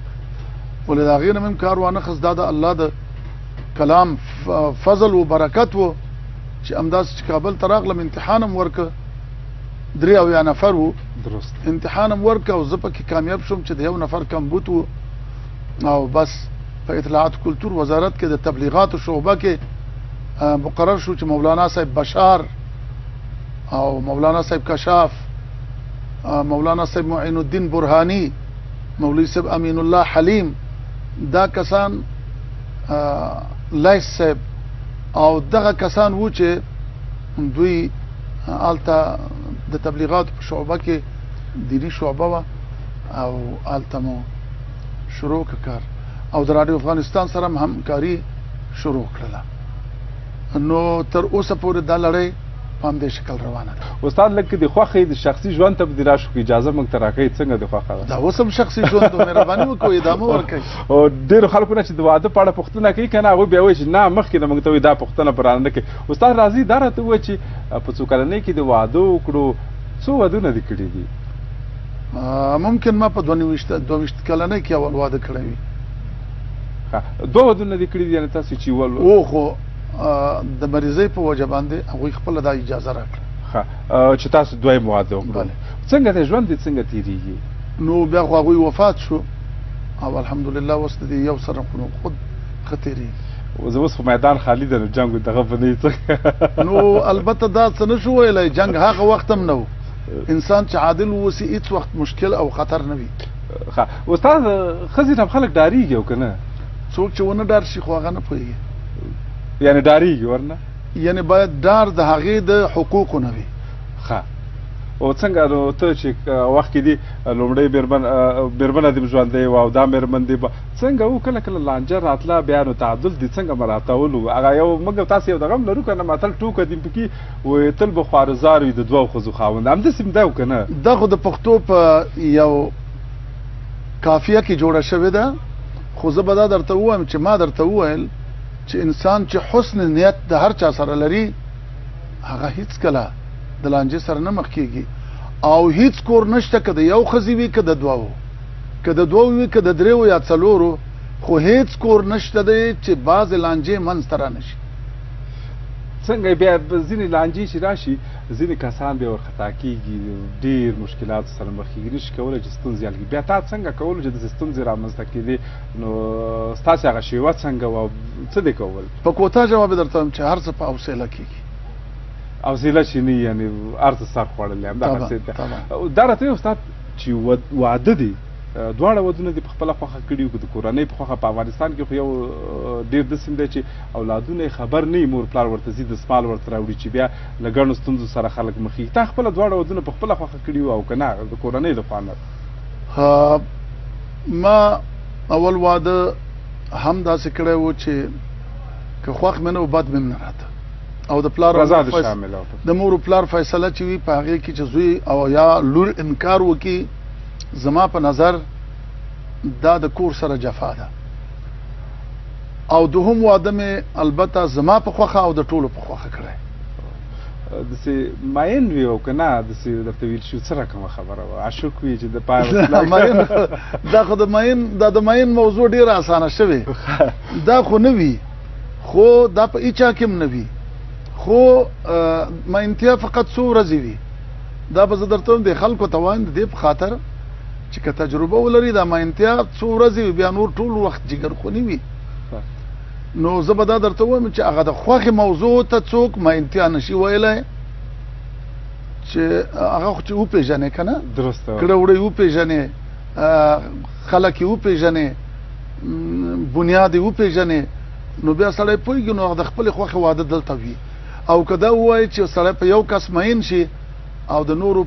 ولې د هغې نه مې کار وانه خست. دا د الله د کلام فضل و برکت و چې همداسې چې کابل ته راغلم امتحان هم ورکه 3 نفر وو.
درست.
امتحان هم ورکه او زه پکې کامیاب شوم چې د 1 نفر کمبود و او بس په اطلاعات کلتور وزارت کې د تبلیغاتو شعبه کې مقرر شو چې مولانا صاحب بشار او مولانا صاحب کشاف، مولانا صاحب معین الدین برهانی، مولوی صاحب امین الله حلیم، دا کسان لایس صاحب او دغه کسان وو چې دوی آلته د تبلیغات په شعبه کې دینی شعبه وه او آلته مو شروع کار او د راډیو افغانستان سره هم همکاري شروع کړله. نو تر اوسه پورې دا لړۍ په همدې شکل روانه ده.
استاد لکه د خوښۍ د شخصي ژوند ته به دې راشو که اجازه موږ ته راکوئ څنګه د خوښه ده؟
دا اوس هم شخصي ژوند و، مهرباني وکړئ ادامه ورکړئ.
او ډېرو خلکو نه چې د واده په اړه پوښتنه کوي که نه هغوی بیا وایي چې نه مخکې نه موږ ته وایي دا پوښتنه به رانه نه کوي. استاد راځي دا راته ووایه چې په څو کلنۍ کې د واده وکړو څو ودونه دې کړي دي؟
ممکن ما په 22 کلنۍ کې اول واده کړی وي.
2 ودونه دې کړي دي یعنې تاسې چې
او خو د مریضۍ په وجه باندې هغوی خپله دا اجازه راکړه
چې تاسو 2 واده وکړو. څنګه د ژوند دې څنګه تېرېږي؟
نو بیا خو هغوی وفات شو او الحمدلله اوس د دې یو سره خود ښه تېرېږي.
زه اوس خو میدان خالي دی نو جنګ دغه به نه څه
نو البته دا څه نشو ویلی جنگ هغه وخت هم نه و انسان چې عادل واوسي هېڅ وخت مشکل او خطر نه وي
استاد ښځې نه خلک ډارېږي او که نه
څوک چې ونه ډار شي خو هغه نه پوهېږي
یعنې ډارېږي ورنه
یعنې باید ډار د هغې د حقوقو نه وي
ښه او څنګه نو ته چې وخت کې دي لومړی مېرمنه دې ژوندی وه او دا مېرمن دې به څنګه و کله کله لانجه راتله بیا نو تعادل دې څنګه مراعاتولو هغه یو موږ تاسو یو دغه هم لرو که نه متل ټوکه دې پکې وایي تل به خوارزار وي د دوو ښځو خاوند همداسې هم ده او که نه
دا خو د پښتو په یو کافیه کې جوړه شوې ده خو زه به دا درته ووایم چې ما درته وویل چې انسان چې حسن نیت د هر چا سره لري هغه هیڅکله د لانجې سره نه مخ کېږي او هیڅ کور نشته که د یو ښځې وي که د دوو که د دوو وي که د دریو یا څلورو خو هیڅ کور نشته دی چې بعضې لانجې منځته را نه شي
څنګه بیا ځینې لانجې چې راشي ځینې کسان بیا ورخطا کېږي ډېر مشکلاتو سره مخ کېږي نشي کولی چې ستونزې حل کړي بیا تا څنګه کولو چې داسې ستونزې رامنځته کېدې نو ستاسې هغه شیوه څنګه وه څه دې کول
په کوتاه جواب یې درته وایم چې هر څه په حوصله کېږي
حوصله چې نه یعنې هر څه سر خوړلی همدغسې دا راته وایي استاد چې واده دی دواړه ودونه دې په خپله خوښه کړي وو که د کورنۍ په خوښه په افغانستان کې خو یو ډېر داسې دی چې اولادونه یې خبر نه وي مور پلار ورته ځي دسمال ورته راوړي چې بیا له ګڼو ستونزو سره خلک مخېږي تا خپله دواړه ودونه په خپله خوښه کړي وو او که نه د کورنۍ له خوا نه
ما اول واده هم داسې کړی و چې که خوښ مې نه و بد مې نه راته او د پلار د مور و پلار فیصله چې وي په هغې کې چې زوی او یا لور انکار وکړي زما په نظر دا د کور سره جفا ده او دوهم واده مې البته زما په خوښه او د ټولو په خوښه کړی
داسې ماین وي او که نه داسې درته ویل شي څه رقمه خبره وه عاشق وي چې د پای
دا خو د ماین موضوع ډېره اسانه شوې دا خو نه وي خو دا په هیچا کې هم نه وي خو ماینتیا فقط څو ورځې وي دا به زه درته وایم د خلکو ته وایم د دې په خاطر چې که تجربه ولري دا ماینتیا څو ورځې وي بیا نور ټول وخت جګرخوني وي نو زه به دا درته وایم چې هغه د خوښې موضوع ته څوک ماینتیا نشي ویلی چې هغه خو چې وپېژنې که نه
درسته
کړه وړه یې وپېژنې خلک یې وپېژنې بنیاد یې وپېژنې نو بیا سړی پوهېږي نو هغه د خپلې خوښې واده دلته وي او که دا ووایي چې سړی په یو کس مین شي او د نورو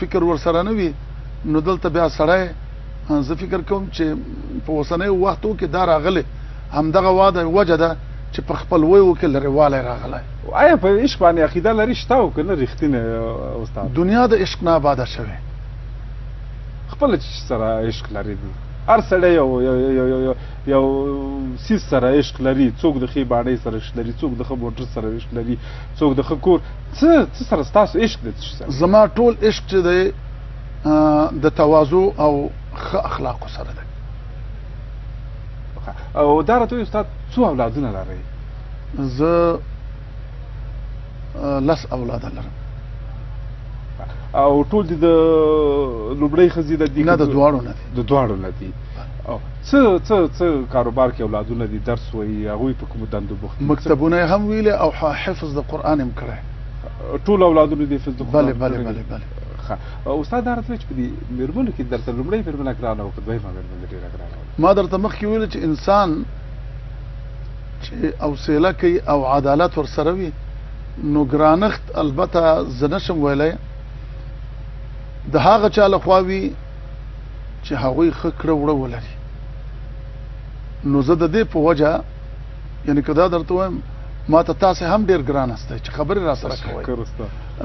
فکر ورسره نه وي نو دلته بیا سړی زه فکر کوم چې په اوسنیو وختو کې دا راغلی همدغه واده وجه ده چې په خپلویو کې لرېوالی راغلی
آیا په عشق باندې عقیده لري شته او که نه رښتینې استاد
دنیا د عشق نه آباده شوې
خپله سره عشق لري دي هر سړی یو سیز سره عشق لري څوک د ښې باڼۍ سره عشق لري څوک د ښه موټر سره عشق لري څوک د ښه کور څه سره ستاسو عشق دی
زما ټول عشق چې دی د تواضع او ښه اخلاقو سره دی
او دا راته وایي استاد څو اولادونه لرئ
زه 10 اولاده لرم
او ټول دي د لومړۍ ښځې د دي
نه د دواړو نه دي
د دواړو نه دي څه کاروبار کې اولادونه دي درس وایي هغوی په کومو دندو بوخت
مکتبونه یې هم ویلي او حفظ د قرآن هم کړی
ټول اولادونه دي حفظ د قرآن
بلې
استاد دا راته وایي چې په دې مېرمنو کې درته لومړۍ مېرمنه ګرانه وه که دویمه مېرمنه ډېره ګرانه وه
ما درته مخکې ویلي چې انسان چې حوصله کوي او عدالت ورسره وي نو ګرانښت البته زه نشم ویلی د هغه چا لخوا وي چې هغوی ښه کړه وړه ولري نو زه د دې په وجه یعنې که دا درته وایم ما ته تاسې هم ډېر ګران استی چې خبرې را سره کوئ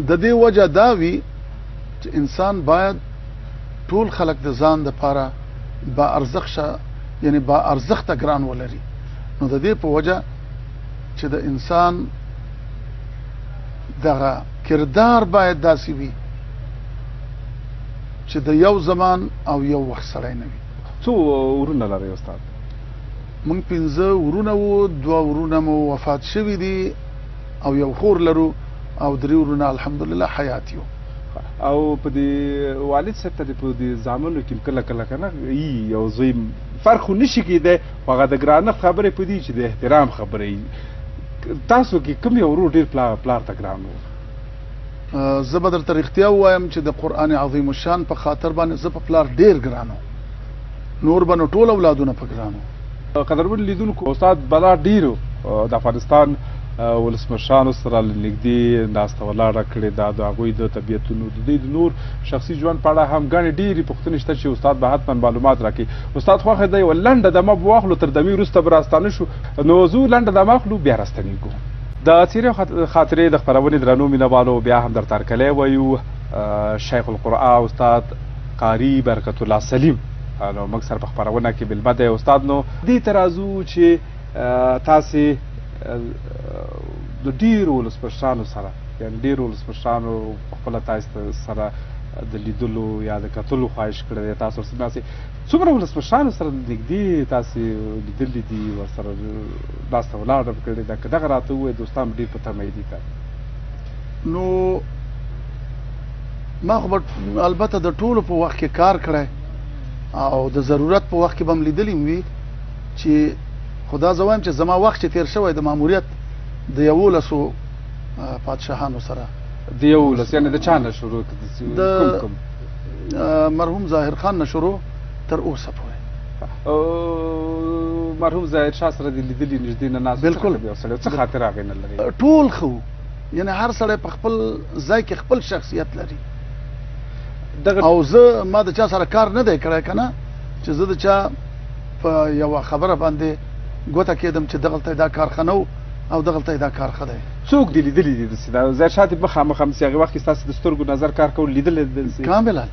د دې وجه دا وي چې انسان باید ټول خلک د ځان دپاره با ارزښته یعنې با ارزښته ګران ولري نو د دې په وجه چې د انسان دغه کردار باید داسې وي چې د یو زمان او یو وخت سړی نه وي
څو ورونه لرئ استاد
موږ 5 ورونه وو 2 ورونه مو وفات شوي دي او یو خور لرو او 3 ورونه الحمدلله حیات یو
او په دې والد صاحب ته په دې زامنو کې کله کله کنه یو زوی فرق خو نشي کېدی خو هغه د ګرانه خبرې په دې چې د احترام خبرې تاسو کې کوم یو ورور ډېر پلار ته ګران و؟
زه به درته رښتیا ووایم چې د قرآن عظیم الشان په خاطر باندې زه په پلار ډېر ګران وم، نور به نو ټول اولادونه په ګران وو.
قدرمن لیدونکو استاد بلا ډېرو د افغانستان ولسمشرانو سره نږدې ناسته ولاړه کړې ده، د هغوی د طبیعتونو د دوی د نور شخصي ژوند په اړه هم ګڼې ډېرې پوښتنې شته چې استاد به حتما معلومات راکړي. استاد خوښه ده یوه لنډه دمه به واخلو، تر دمې وروسته به راستانه شو، نو زه لنډه دمه اخلو بیا راستنېږو. د څېرې خاطرې د خپرونې درنو مینهوالو بیا هم درته هرکلی وایو. شیخ القرآن استاد قاري برکت الله سلیم نو موږ سره په خپرونه کې مېلمه دی. استاد نو دې ته راځو چې تاسې د ډېرو ولسمشرانو سره یعنې ډېرو ولسمشرانو خپله تاسو سره د لیدلو یا د کتلو خواهش کړی دی، تاسو ورسره ناستې څومره ولسمشرانو سره نږدې تاسې لیدلي دي، ورسره ناسته ولاړه کړې ده؟ که دغه راته ووایي دوستان ډېر په تمه دي که
نو ما خو به البته د ټولو په وخت کې کار کړی او د ضرورت په وخت کې به هم لیدلي وي چې خدا زه وایم چې زما وخت چې تیر شوی د ماموریت د 11 پادشاهانو سره.
د 11 یعنې د چا نه شروع
د مرحوم ظاهر خان نه شروع تر اوسه پورې.
مرحوم ظاهر شاه سره د لیدلي نږدې نه ناست
بالکل
څه خاطر هغې نه لري؟
ټول ښه وو، یعنې هر سړی په خپل ځای کې خپل شخصیت لري. او زه ما د چا سره کار نه دی کړی که نه چې زه د چا په یوه خبره باندې ګوته کېدم چې دغلته دا کارخانه و او دغلته دا کار ښه دی.
څوک دې لیدلي دي داسې؟ دا ظاهر شاه دې مخامخ همسې هغې وخت کې ستاسې د سترګو نظر کار کول لیدلی داسې
کاملا؟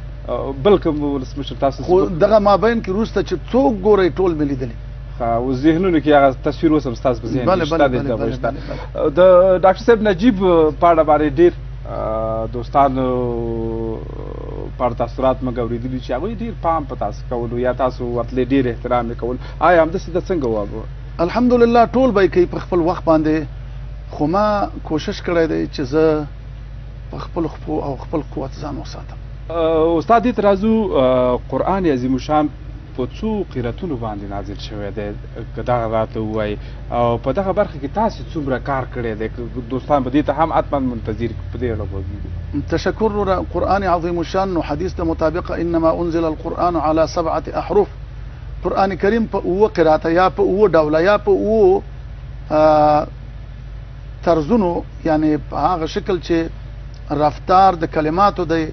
بل کوم ولسمشر تاسو
خو دغه مابین کې وروسته چې څوک ګورئ ټول مې لیدلي.
اوس ذهنونو کې هغه تصویر اوس هم ستاسو په ذهن کې شته دی؟ د ډاکټر صاحب نجیب په اړه باندې ډېر دوستانو په اړه تاثرات موږ اورېدلي چې هغوی ډېر پام په تاسو کولو یا تاسو ورتلې ډېر احترام یې کولو. آیا همداسې ده څنګه وه؟
الحمدلله ټول به یې کوي په خپل وخت باندې، خو ما کوشش کړی دی چې زه په خپل خپو او خپل قوت ځان وساتم.
استاد دې ته راځو، قرآن عظیم الشان په څو قیرتونو باندې نازل شوی دی که دغه راته ووایي، او په دغه برخه کې تاسې څومره کار کړی دی؟ دوستان به دې ته هم حتما منتظر په دې اړه غوږېږي.
تشکر نوره. قرآن عظیم الشان نو حدیث د مطابق انما انزل القرآن على 7 احرف. قرآن کریم په 9 قرات یا په 9 ډوله یا په 9 طرزونو، یعنی په هغه شکل چې رفتار د کلماتو دی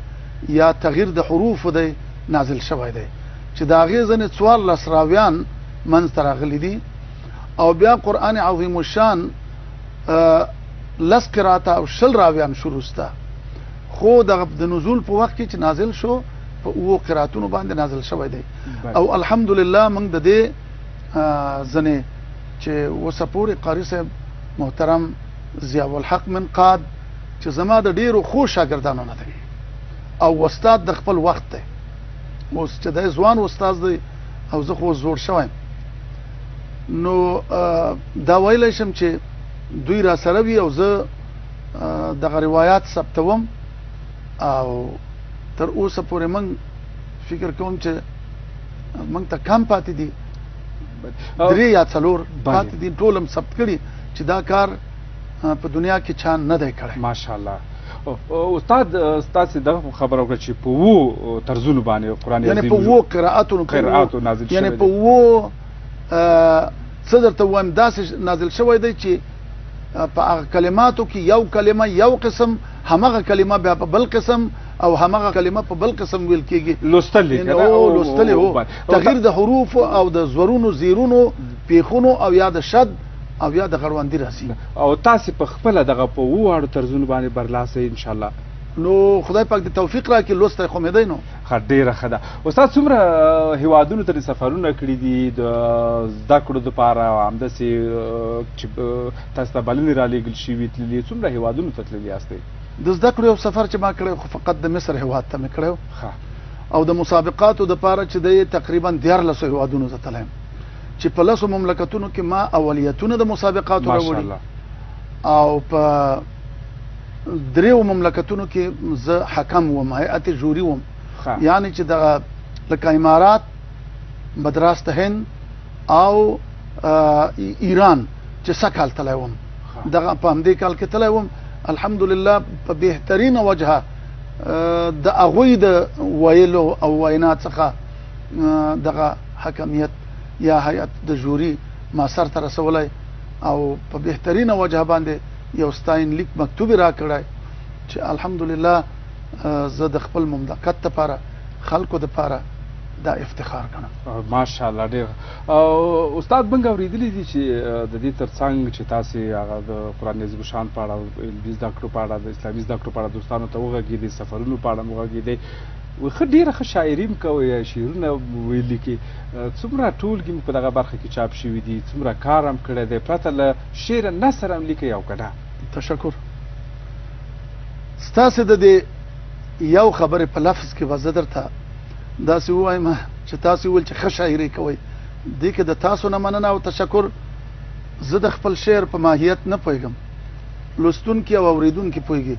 یا تغییر د حروفو دی نازل شوی دی، چې د هغې ځینې 14 راویان منځ ته راغلي دي. او بیا قرآن عظیم الشان 10 قراته او 20 راویان شروع سته، خو د نزول په وخت کې چې نازل شو په 9 قراتونو باندې نازل شوی دی. او الحمدلله موږ د دې ځینې چې اوسه پورې قاري صاحب محترم ضیاء الحق منقاد چې زما د ډېرو ښو شاګردانو نه دی او استاد د خپل وخت دی، اوس چې دی ځوان استاد دی او زه خو زوړ شوی، نو دا ویلی شم چې دوی را سره وي او زه دغه روایات ثبتوم او تر اوسه پورې موږ فکر کوم چې موږ ته کم پاتې دي 3 یا 4 پاتې دي، ټول هم ثبت کړي چې دا کار په دنیا کې چا نه دی کړی.
ماشاءالله. استاد ستاسې دغه خبره وکړه چې په 9 طرزونو باندې قرآن عظیم،
یعنې په 9 قراتونو
نازل شوی،
یعنې په 9 څه درته ووایم داسې نازل شوی دی چې په هغه کلماتو کې یو کلمه یو قسم، همغه کلمه بیا په بل قسم او همغه کلمه په بل قسم ویل کېږي. لوستلې هو تغییر د حروف او د زورونو زیرونو پیخونو او یا د شد او یا د غړوندي راځي. او
تاسې په خپله دغه په 9 طرزونو باندې برلاسه انشاءالله.
نو خدای پاک د توفیق راکړي، لوستی خو مې دی. نو
ډېره ښه ده. استاد څومره هیوادونو ته سفرونه کړي دي د زده کړو دپاره، همداسې چې تاسو ته بلنې رالېږل شوي تللي، څومره هیوادونو ته تللي یاستئ؟
د زده کړو یو سفر چې ما کړی خو فقط د مصر هیواد ته مې کړی او د مسابقاتو دپاره چې دی تقریبا 14 هیوادونو ته تللی چې په 10 مملکتونو کې ما اولیتونه د مسابقاتو راوړي او په دریو مملکتونو کې زه حکم وم، هیئت جوري وم. یعنی چې دغه لکه امارات، مدراس هند او ایران چې سکال تللی وم، دغه په همدې کال کې تللی وم. الحمدلله په بهترینه وجهه د هغوی د ویلو او وینا څخه دغه حکمیت یا هیئت د جوري ما سرته رسولی او په بهترینه وجهه باندې یو ستاین لیک مکتوب را کړی چې الحمدلله زه د خپل مملکت دپاره خلکو دپاره دا افتخار کنم.
ماشاءالله ډېر. استاد موږ اورېدلی دي چې د دې ترڅنګ چې تاسې هغه د قرآن عظیم الشان په اړه، علمي زده کړو په اړه، د اسلامي زده کړو په اړه دوستانو ته وغږېدئ، سفرونو په اړه وغږېدئ، ښه ډېره ښه شاعري م کوئ، شعرونه ویل لیکي. څومره ټولګي مو په دغه برخه کې چاپ شوي دي، څومره کار هم کړی دی، پرته له شعر نثر هم لیکئ او که نه؟
تشکر. ستاسې د دې یو خبرې په لفظ کې به زه درته داسې ووایم چې تاسې وویل چې ښه شاعري کوئ، دې کې د تاسو نه مننه او تشکر. زه د خپل شعر په ماهیت نه پوهېږم، لوستونکي او اورېدونکي پوهېږي.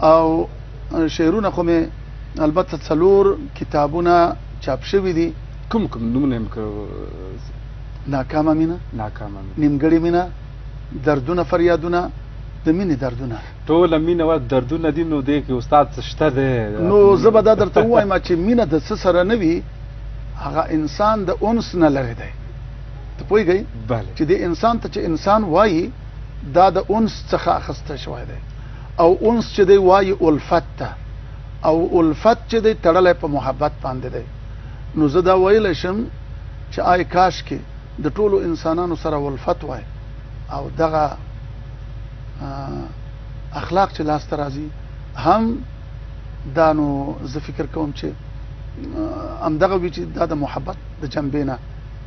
او شعرونه خو مې البته 4 کتابونه چاپ شوي دي.
کوم نومونه یې
ناکامه مینه، نیمګړې مینه، دردونه فریادونه، د مینې دردونه.
ټوله مینه و دردونه دي، نو دې کې استاد څه شته دی؟
نو زه به دا درته ووایم چې مینه د څه سره نه وي، هغه انسان د انس نه لرې دی. ته پوهېږئ چې دې انسان ته چې انسان وایي دا د انس څخه اخیسته شوی دی، او انس چې دی وایي الفت ته، او الفت چې دی تړلی په محبت باندې دی. نو زه دا ویلی شم چې آی کاش کې د ټولو انسانانو سره الفت وای او دغه اخلاق چې لاسته راځي هم دا. نو زه فکر کوم چې همدغه وي چې دا د محبت د جنبې نه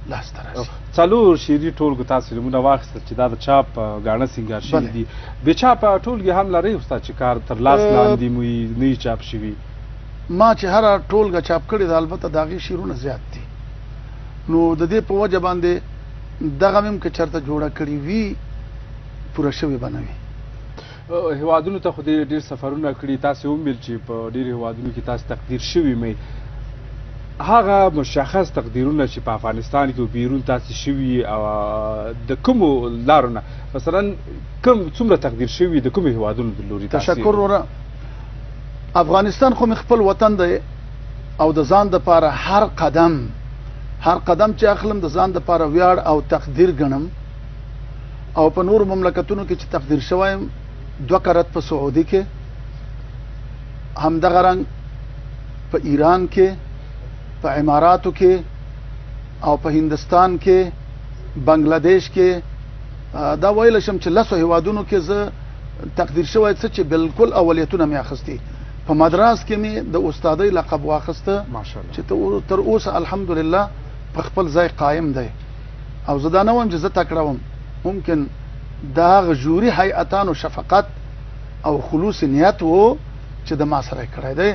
لاسته راځي.
4 شعري ټولګو تاسې نومونه واخیستل چې دا د چاپ ګاڼه سینګار شوي دي. بې چاپه ټولګې هم لرئ استاد چې کار تر لاس لاندې مو نه چاپ شوي؟
ما چې هره ټولګه چاپ کړې ده البته د هغې شعرونه زیات دي، نو د دې په وجه باندې دغه مې که چېرته جوړه کړې وي پوره شوې به نه وي.
هیوادونو ته خو ډېر سفرونه کړي، تاسې وویل چې په ډېرو هیوادونو کې تاسې تقدیر شوي مئ. هغه مشخص تقدیرونه چې په افغانستان کې بیرون تاسې شوي او د کومو لارو نه، مثلا کوم څومره تقدیر شوي د کومو هیوادونو د لوري؟
تشکر وروره. افغانستان خو مې خپل وطن دی او د ځان دپاره هر قدم چې اخلم د ځان دپاره ویاړ او تقدیر ګڼم. او په نورو مملکتونو کې چې تقدیر شوی یم 2 کرت په سعودي کې، همدغه رنګ په ایران کې، په اماراتو کې او په هندستان کې، بنگلاديش کې. دا ویلی شم چې 10 هیوادونو کې زه تقدیر شوی څه چې بالکل اولیتونه مې اخیستي. په مدراس کې مې د استادۍ لقب واخیسته چې تر اوسه الحمدلله په خپل ځای قایم دی. او زه دا نه وایم چې زه تکړه وم، ممکن د هغه جوري هیئتانو شفقت او خلوص نیت و چې د ما سره کړی دی،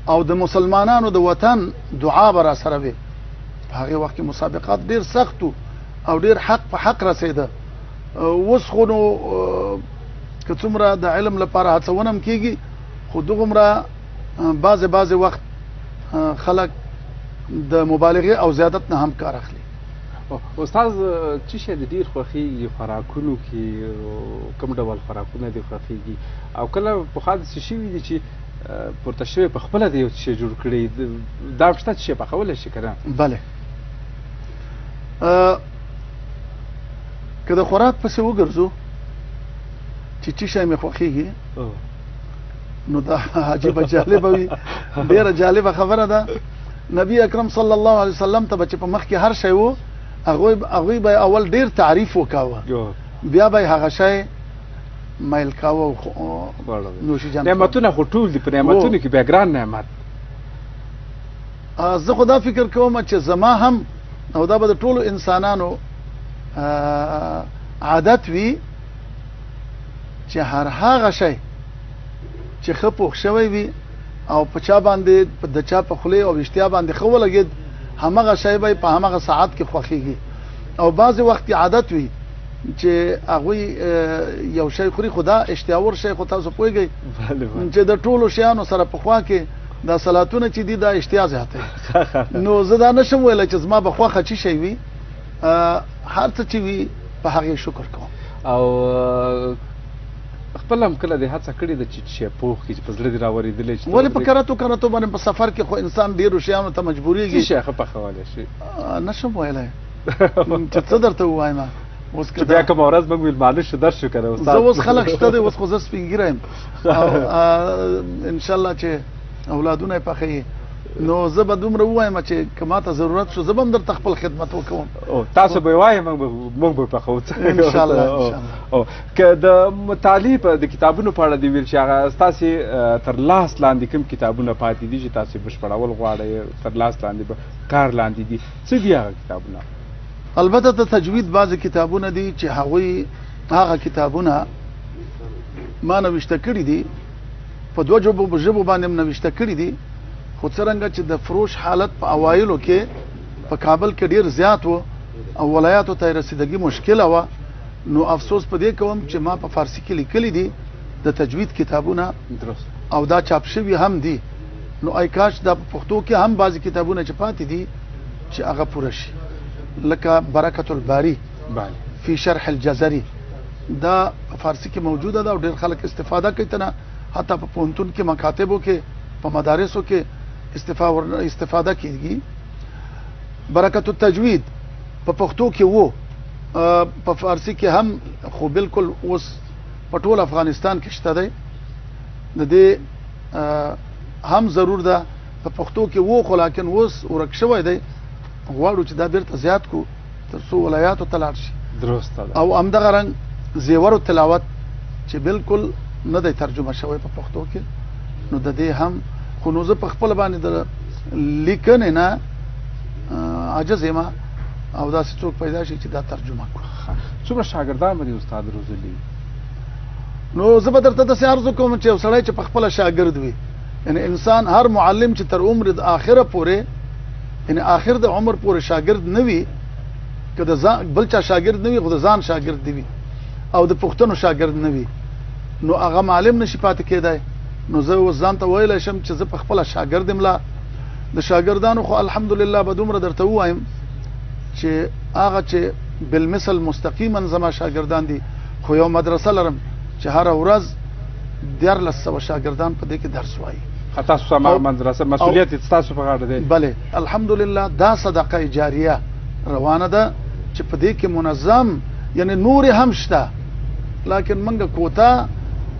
او د مسلمانانو د وطن دعا به را سره وي. په هغې وخت کې مسابقات ډېر سخت او ډېر حق په حق رسېده. اوس خو نو که څومره د علم لپاره هڅونه هم کېږي، خو دغومره بعضې وخت خلک د مبالغې او زیادت نه هم کار اخلي.
استاد څه شی د ډېر خوښېږي خوراکونو کې؟ کوم ډول خوراکونه دې خوښېږي؟ او کله پخوا داسې شوي دي چې پورته شوی په خپله د یو څه شی جوړ کړی، دا شته چې شی پخولی شي که نه؟
بله. که د خوراک پسې وګرځو چې څه شی مې خوښېږي نو دا عجیبه جالبه وي، ډېره جالبه خبره ده. نبی اکرم صلی الله علیه وسلم ته به چې په مخ کې هر شی و، هغوی به اول ډېر تعریف وکاوه، بیا به یې هغه شی میل کاوه او نوشیجان.
نعمتونه خو ټول دي، په نعمتونو کې بیا ګران نعمت.
زه خو دا فکر کوم چې زما هم او دا به د ټولو انسانانو عادت وي چې هر هغه شی چې ښه پوخ شوی وي او په چا باندې د چا په خولې او اشتیا باندې ښه ولګېد، همغه شی به په همغه ساعت کې خوښېږي. او بعضې وخت عادت وي چې هغوی یو شی خوري خو دا اشتهاور شی خو تاسو پوهېږئ چې د ټولو شیانو سره پخوا کې دا سلاتونه چې دي دا اشتها زیاتوي نو زه دا نشم ویلی چې زما به خوښه چې شی وي هر څه چې وي په هغې شکر کوم
او خپل هم کله دې هڅه کړې ده چې شی پوخ کړي چې په زړه دې راورېدلی چې
ولې په کرتو باندې په سفر کې خو انسان ډېرو شیانو ته مجبورېږي
څه شی ښه پخولی شي
نشم ویلی چې څه درته ووایم اوس
چې بیا کومه ورځ موږ مېلمانه شو درشو که نه
زه اوس خلک شته دی اوس خو زه سپین ږیری یم انشاءالله چې اولادونه یې پخوي نو زه به دومره ووایم چې که ماته ضرورت شو زه به هم درته خپل خدمت وکوم
تاسو به یې وایئ موږ به پخوو
انشاءالله
که د مطالعې د کتابونو په اړه دې ویل چې هغه ستاسې تر لاس لاندې کوم کتابونه پاتې دي چې تاسې بشپړول غواړئ تر لاس لاندې به کار لاندې دي څه دي هغه کتابونه
البته د تجوید بعضې کتابونه دي چې هغوی هغه کتابونه ما نوشته کړي دي په دوه ژبو باندې هم نوشته کړي دي خو څرنګه چې د فروش حالت په اوایلو کې په کابل کې ډیر زیات و او ولایاتو ته رسیدګي مشکله وه نو افسوس په دې کوم چې ما په فارسي کې لیکلي دي د تجوید کتابونه او دا چاپ شوي هم دي نو ای کاش دا په پښتو کې هم بعضې کتابونه چې پاتې دي چې هغه پوره شي لکه برکت الباری فی شرح الجزري دا په فارسي کې موجوده ده او ډېر خلک استفاده کوي تنه حتی په پوهنتون کې مکاتبو کې په مدارسو کې استفاده کیږي برکت التجوید په پښتو کې وو په فارسي کې هم خو بالکل اوس په ټول افغانستان کې شته دی د دې هم ضرور ده په پښتو کې وو خو لکن اوس ورک شوی دی غواړو چې دا بیرته زیات کو تر څو ولایاتو ته لاړ شي
درسته
او همدغه رنګ زیورو تلاوت چې بالکل نه دی ترجمه شوی په پښتو کې نو د دې هم خو نو زه په خپل باندې د لیکنې نه عاجز یم او داسې څوک پیدا شي چې دا ترجمه کړي
څومره شاګردان به دې استاد روزلي
نو زه به درته داسې عرض وکړم چې یو سړی چې په خپله شاګرد وي یعنې انسان هر معلم چې تر عمر د آخره پورې یعنې آخر د عمر پورې شاګرد نه وي که د بل چا شاګرد نه وي خو د ځان شاګرد دی وي او د پښتنو شاګرد نه وي نو هغه معلم نشي پاتې کېدی نو زه اوس ځان ته ویلی شم چې زه په خپله شاګرد یم لا د شاګردانو خو الحمدلله به دومره درته ووایم چې هغه چې بالمثل مستقیما زما شاګردان دي خو یو مدرسه لرم چې هره ورځ 1400 شاګردان په دې کې درس وایي
تاسو مدرسه مسؤلیت ستاسو په غاړه دی
بله الحمدلله دا صدقه جاریه روانه ده چې په دې کې منظم یعنی نور هم شته لکن منګه کوتا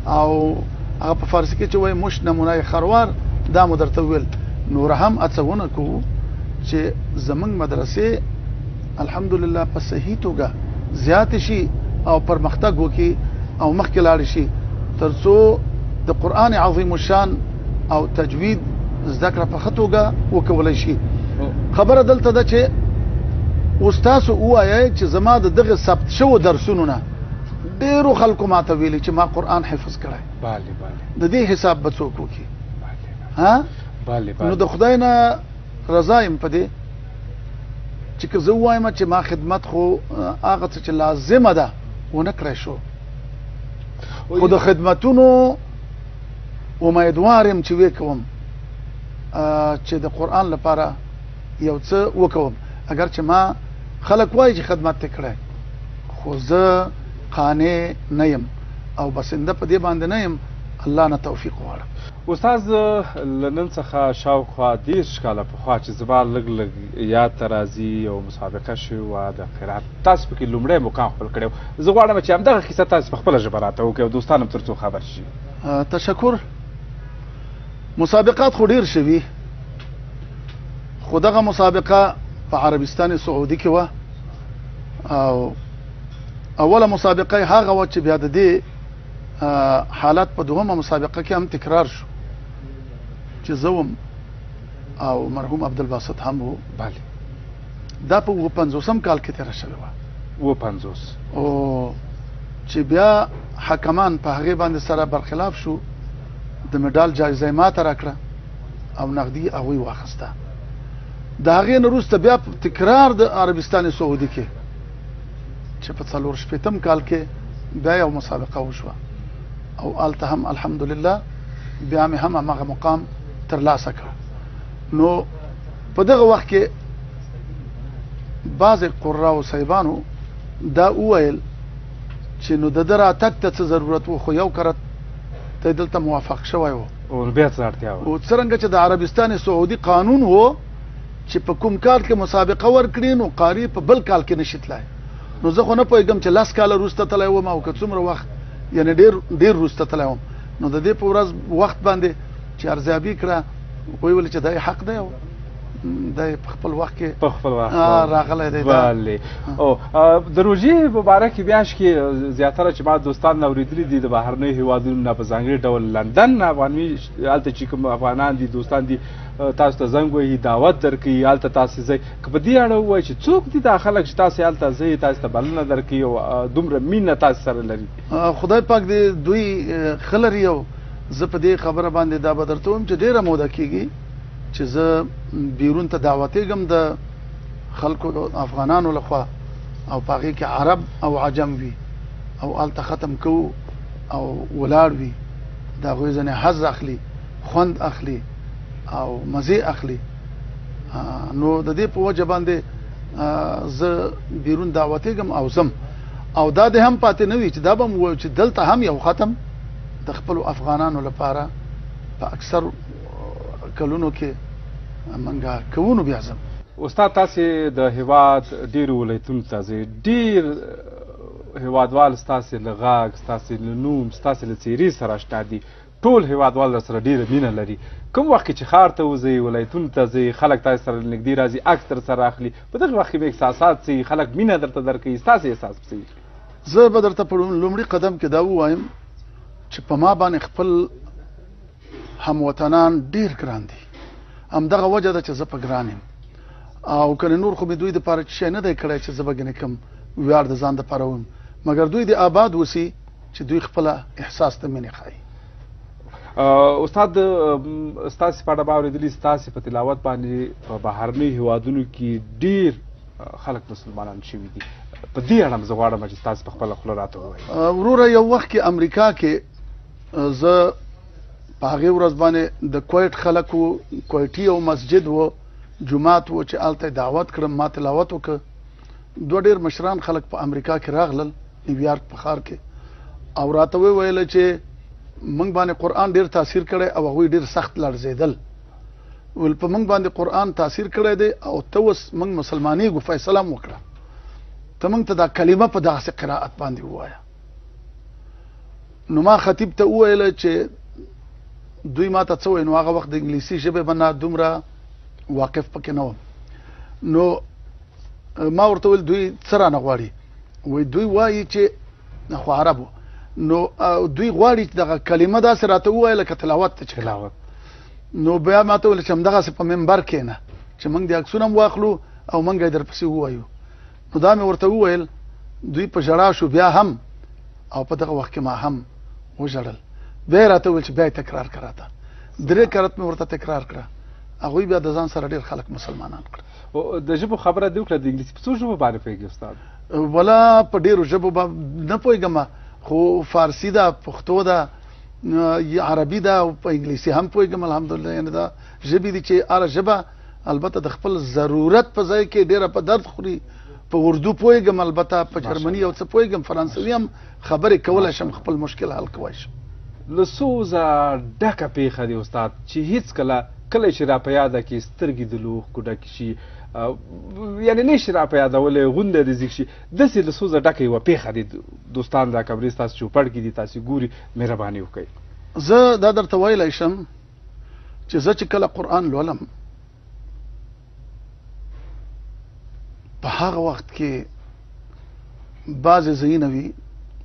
او هغه په فارسی کې چې وایي مش نمونه خروار دا مو درته ویل نور هم هڅونه کوو چې زمونږ مدرسې الحمدلله په صحیح توګه زیات شي او پرمختګ وکړي او مخکې لاړ شي تر څو د قرآن عظیم الشان او تجوید زده کړه په ښه توګه وکولی شي خبره دلته ده چې اوس تاسو ووایئ چې زما د دغه ثبت شوو درسونو نه ډېرو خلکو ماته ویلي چې ما قرآن حفظ کړی د دې حساب به څوک وکړي نو د خدای نه رضا یم په دې چې که زه ووایم چې ما خدمت خو هغه څه چې لازمه ده ونه کړی شو خو د خدمتونو امیدوار یم چې ویې کوم چې د قرآن لپاره یو څه وکوم اگر چې ما خلک وایي چې خدمت ته کړی خو زه قانع نه یم او بسنده په دې باندې نه یم الله نه توفیق غواړم
استاد له نن څخه شاوخوا 10 کاله پخوا چې زما لږ لږ یاد ته راځي یو مسابقه شوې وه د قرات تاسو پکې لومړی مقام خپل کړی زه غواړم چې همدغه کیسه تاسو په خپله ژبه راته وکړئ او دوستان هم تر څو خبر شي
تشکر مسابقات خو ډېر شوي خو دغه مسابقه په عربستان سعودي کې وه او اوله مسابقه هغه وه چې بیا د دې حالات په دومه مسابقه کې هم تکرار شو چې زه وم او مرحوم عبدالباسط هم و دا په 50 کال کې تېره شوې وه
50
او چې بیا حکمان په هغې باندې سره برخلاف شو د مډال جایزه یې ماته راکړه او نغدي هغوی واخیسته د هغې نه وروسته بیا په تکرار د عربستان سعودي کې چې په 4 کال کې بیا یو مسابقه وشوه او هلته هم الحمدلله بیا مې هم هماغه مقام ترلاسه کړ. نو په دغه وخت کې بعضې قراو صاحبانو دا وویل چې نو د ده راتګ ته څه ضرورت و، خو یو کرت ته دلته موافق شوی و
او بیا څه اړتیا وه؟
او څرنګه چې د عربستان سعودي قانون و چې په کوم کال کې مسابقه ورکړي نو قاري په بل کال کې نشي تلای. نو زه خو نه پوهېږم چې 10 کاله وروسته تللی وم او که څومره وخت، یعنې ډېر وروسته تللی وم. نو د دې په ورځ وخت باندې چې ارزیابي کړه ویل چې دا یې حق دی او دا یې په خپل وخت کې راغلی دی.
بله. او د روژې مبارکې میاشت کې زیاتره چې ما دوستان اورېدلي دي د بهرنیو هېوادونو نه په ځانګړي ډول لندن افغاني هلته چې کوم افغانان دي دوستان دي تاسو ته زنګ وهي دعوت درکوي هلته تاسې ځئ. که په دې اړه ووایي چې څوک دي دا خلک چې تاسې هلته ځئ تاسې ته بلنه درکوي او دومره مینه تاسې سره لري؟
خدای پاک دې دوی ښه لري. او زه په دې خبره باندې دا به درته ووایم چې ډېره موده کېږي چې زه بیرون ته دعوتېږم د خلکو افغانانو لخوا او په هغې کې عرب او عجم وي او هلته ختم کوو او ولاړ وي، د هغوی ځینې حظ اخلي، خوند اخلي او مزې اخلي. نو د دې په وجه باندې زه بیرون دعوتېږم او ځم. او دا دې هم پاتې نه وي چې دا به م ووایو چې دلته هم یو ختم د خپلو افغانانو لپاره په اکثر کلونو کې منګه کوو. بیا ځم.
استاد تاسې د هېواد ډېرو ولایتونو ته ځئ، ډېر هېوادوال ستاسې له غږ، ستاسې له نوم، ستاسې له څېرې سره اشنا دي، ټول هېوادوال در سره ډېره مینه لري. کوم وخت کې چې ښار ته وځئ، ولایتونو ته ځئ، خلک تاسې سره نږدې راځي، عکس در سره اخلي، په دغه وخت کې به احساسات څه وي؟ خلک مینه درته درکوي، ستاسې احساس څه وي؟
زه به درته په لومړي قدم کې دا ووایم چې په ما باندې خپل هموطنان ډېر ګران دي. همدغه وجه ده چې زه په ګران یم. او کنه نور خو مې دوی دپاره چې شی نه دی کړی چې زه به ګنې کوم ویاړ د ځان دپاره ویم، مګر دوی د آباد اوسي چې دوی خپله احساس د مینې ښایي.
استاد ستاسې په اړه ما اورېدلي ستاسې په تلاوت باندې په بهرنیو هېوادونو کې ډېر خلک مسلمانان شوي دي. په دې اړه زه غواړم چې تاسې په خپله خوله راته ووایئ.
وروره یو وخت کې امریکا کې زه په هغې ورځ باندې د کویټ خلک وو، کویټي یو مسجد و، جومات و چې هلته دعوت کړم، ما تلاوت وکړه. 2 ډېر مشران خلک په امریکا کې راغلل، نیویارک په ښار کې، او راته وویله چې موږ باندې قرآن ډېر تاثیر کړی او هغوی ډېر سخت لړزېدل. ول په موږ باندې قرآن تاثیر کړی دی او ته اوس موږ مسلمانېږو، فیصله م وکړه، ته موږ ته دا کلمه په دغسې قرائت باندې ووایه. نو ما خطیب ته وویله چې دوی ما ته څه وایي. نو هغه وخت د انګلیسي ژبې به نه دومره واقف پکې نه وم. نو ما ورته ویل دوی څه رانه غواړي؟ وایي دوی وایي چې خو عربو، نو دوی غواړي چې دغه کلمه داسې راته ووایه لکه تلاوت ته چې تلاوت. نو بیا ما ته ویل چې همدغسې په منبر کښېنه چې موږ د عکسونه هم واخلو او موږ یې درپسې ووایو. نو دا مې ورته وویل. دوی په ژړا شو بیا هم، او په دغه وخت کې ما هم وژړل. بیا یې راته وویل چې بیا یې تکرار کړه. راته 3 کرت مې ورته تکرار کړه. هغوی بیا د ځان سره ډېر خلک مسلمانان کړه.
د ژبو خبره دې وکړه، د انګلیسي په څو ژبو باندې پوهېږي استاد؟
ولا په ډېرو ژبو نه پوهېږم، خو فارسي ده، پښتو ده، عربي ده او په انګلیسي هم پوهېږم الحمدلله. یعنې دا ژبې دي چې هره ژبه البته د خپل ضرورت په ځای کې ډېره په درد خوري. په اردو پوهېږم، البته په جرمني او څه پوهېږم، فرانسوي هم خبرې کولی شم، خپل مشکل حل کولی شم.
له سوزه ډکه پیښه دی استاد چې هېڅکله کله چې را په یاده کې سترګې د لوښکو ډکې شي، یعنې نه شي را په یادولی، غونډه دې زیږ شي، داسې له سوزه ډکه یوه پیښه دی. دوستان دا کمرې ستاسو چوپړ کې دي، تاسې ګوري، مهرباني وکړئ.
زه دا درته ویلی شم چې زه چې کله قرآن لولم په هغه وخت کې بعضې ځایونه وي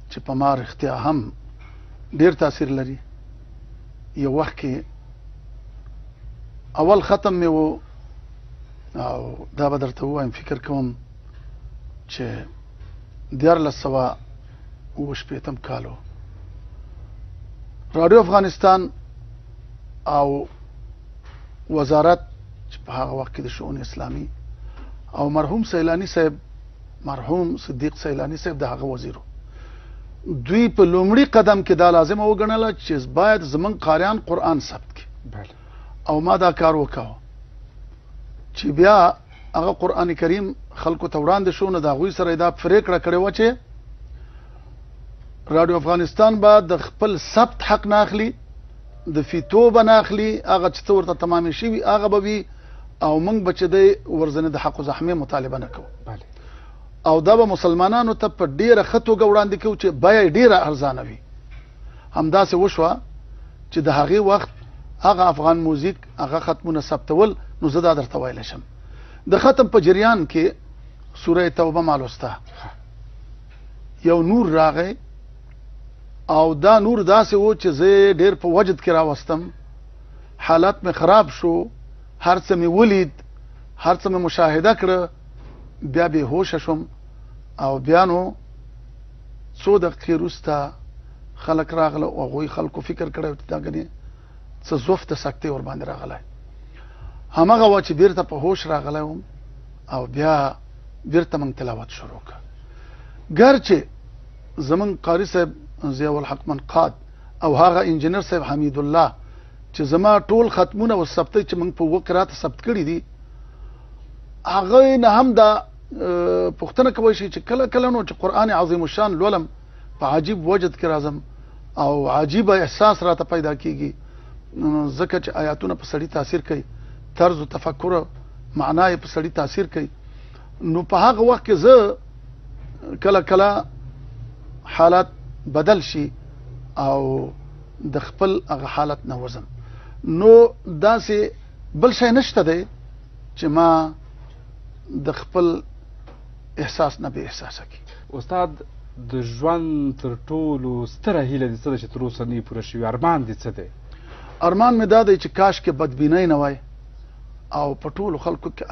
چې په ما رښتیا هم ډېر تاثیر لري. یو وخت کې اول ختم مې و او دا به درته ووایم، فکر کوم چې 1480 کال و. رادیو افغانستان او وزارت چې په هغه وخت کې د شؤون اسلامي او مرحوم سیلانی صاحب مرحوم صدیق سیلانی صاحب د هغه وزیرو. دوی په لومړي قدم کې دا لازمه وګڼله چې باید زمونږ قاریان قرآن ثبت کړي او ما دا کار وکاوه چې بیا هغه قرآن کریم خلکو ته وړاندې شو. نو د هغوی سره دا پرېکړه کړې وه چې راډیو افغانستان به د خپل ثبت حق نه اخلي، د فیتو به نه اخلي، هغه چې څه ورته تمامې شوي هغه به وي او موږ به چې دی ورځنې د حق و زحمې مطالبه نه کوو او دا به مسلمانانو ته په ډیره ښه توګه وړاندې کوو چې بیه یې ډیره ارزانه وي. همداسې وشوه چې د هغې وخت هغه افغان موزیک هغه ختمونه ثبتول. نو زه دا درته ویلی شم د ختم په جریان کې سوره توبه ما لوسته، یو نور راغی او دا نور داسې و چې زه ډېر په وجد کې راوستم، حالت مې خراب شو، هر څه مې ولید، هر څه مې مشاهده کړه، بیا بې هوشه شوم او بیا نو څو دقیقې وروسته خلک راغله او هغوی خلکو فکر کړی چې دا ګنې څه زوف د سکتې ورباندې راغلی. همغه وه چې بیرته په هوش راغلی وم او بیا بیرته موږ تلاوت شروع کړه. ګرچې زمونږ قاري صاحب ضیاء الحق منقاد او هغه انجینر صاحب حمید الله چې زما ټول ختمونه و ثبتې چې موږ په اووه قرات ثبت کړي دي، هغه نه هم دا پوښتنه کولی شي چې کله کله نو چې قرآن عظیم الشان لولم په عجیب وجد کې راځم او عجیبه احساس راته پیدا کیږي، ځکه چې آیاتونه په سړي تاثیر کوي، طرز و تفکر معنا یې په سړي تاثیر کوي. نو په هغه وخت کې زه کله کله حالات بدل شي او د خپل هغه حالت نه وزم. نو داسې بل شی نشته دی چې ما د خپل احساس نه بې احساسه کړي.
استاد د ژوند تر ټولو ستره هیله دې څه ده چې تر اوسه نه یې پوره شوي؟ ارمان دې څه دی؟
ارمان مې دا دی چې کاش کې بدبینۍ نه وای او په ټولو خلکو کې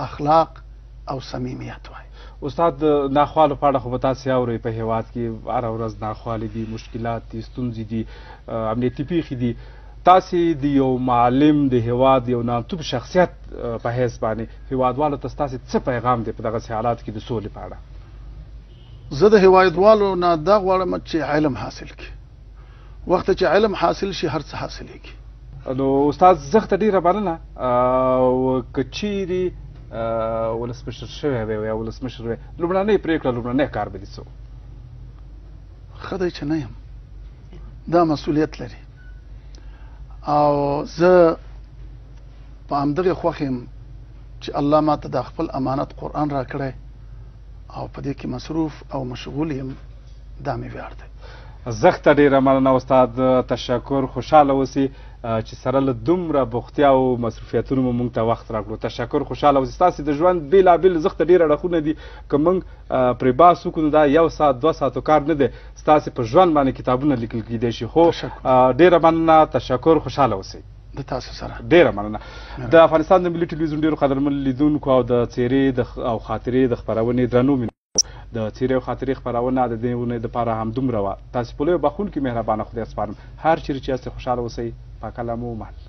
اخلاق او صمیمیت وای.
استاد ناخوالو په اړه خو به تاسې اورئ په هېواد کې هره ورځ ناخوالې دي، مشکلات دي، ستونزې دي، امنیتي پیښې دي. تاسې د یو معلم د هېواد یو نامتوب شخصیت په حیث باندې هېوادوالو ته ستاسې څه پیغام دی په دغسې حالاتو کې د سولې په اړه؟
زه د هېوادوالو نه دا غواړم چې علم حاصل کړي. وخت چې علم حاصل شي هر څه حاصلېږي.
نو استاد زښته ډېره مننه. او که چیرې ولسمشر شوی وی یا ولسمشر وی، لومړنۍ پرېکړه لومړنی کار به دې څه و؟
ښه دی چې نه یم، دا مسؤلیت لري او زه په همدغې خوښ یم چې الله ما ته دا خپل امانت قرآن را کړی او په دې کې مصروف او مشغول یم. دا مې ویاړ دی.
زښته ډېره مننه استاد، تشکر. خوشحاله اوسئ چې سره له دومره بوختیا او مصروفیتونو مو موږ ته وخت راکړو. تشکر. خوشحاله اوسئ. ستاسې د ژوند بېلابېل زښته ډېر اړخونه دي، که موږ پرې بحث وکړو نو دا 1 ساعت 2 ساعتو کار نه دی. ستاسې په ژوند باندې کتابونه لیکل کیدای شي. خو ډېره مننه، تشکر. خوشحاله اوسئ.
د تاسو سره
ډېره مننه. د افغانستان د ملي ټلویزیون ډېرو قدرمن لیدونکو او د څېرې او خاطرې د خپرونې درنو مینوالو، د څېرې او خاطرې خپرونه د دې اونۍ دپاره همدومره وه. تاسې په لویو بخښونکي مهربانه خدای سپارم. هر چیرې چې یاستئ خوشحاله اوسئ. پاک الله مو ومنل.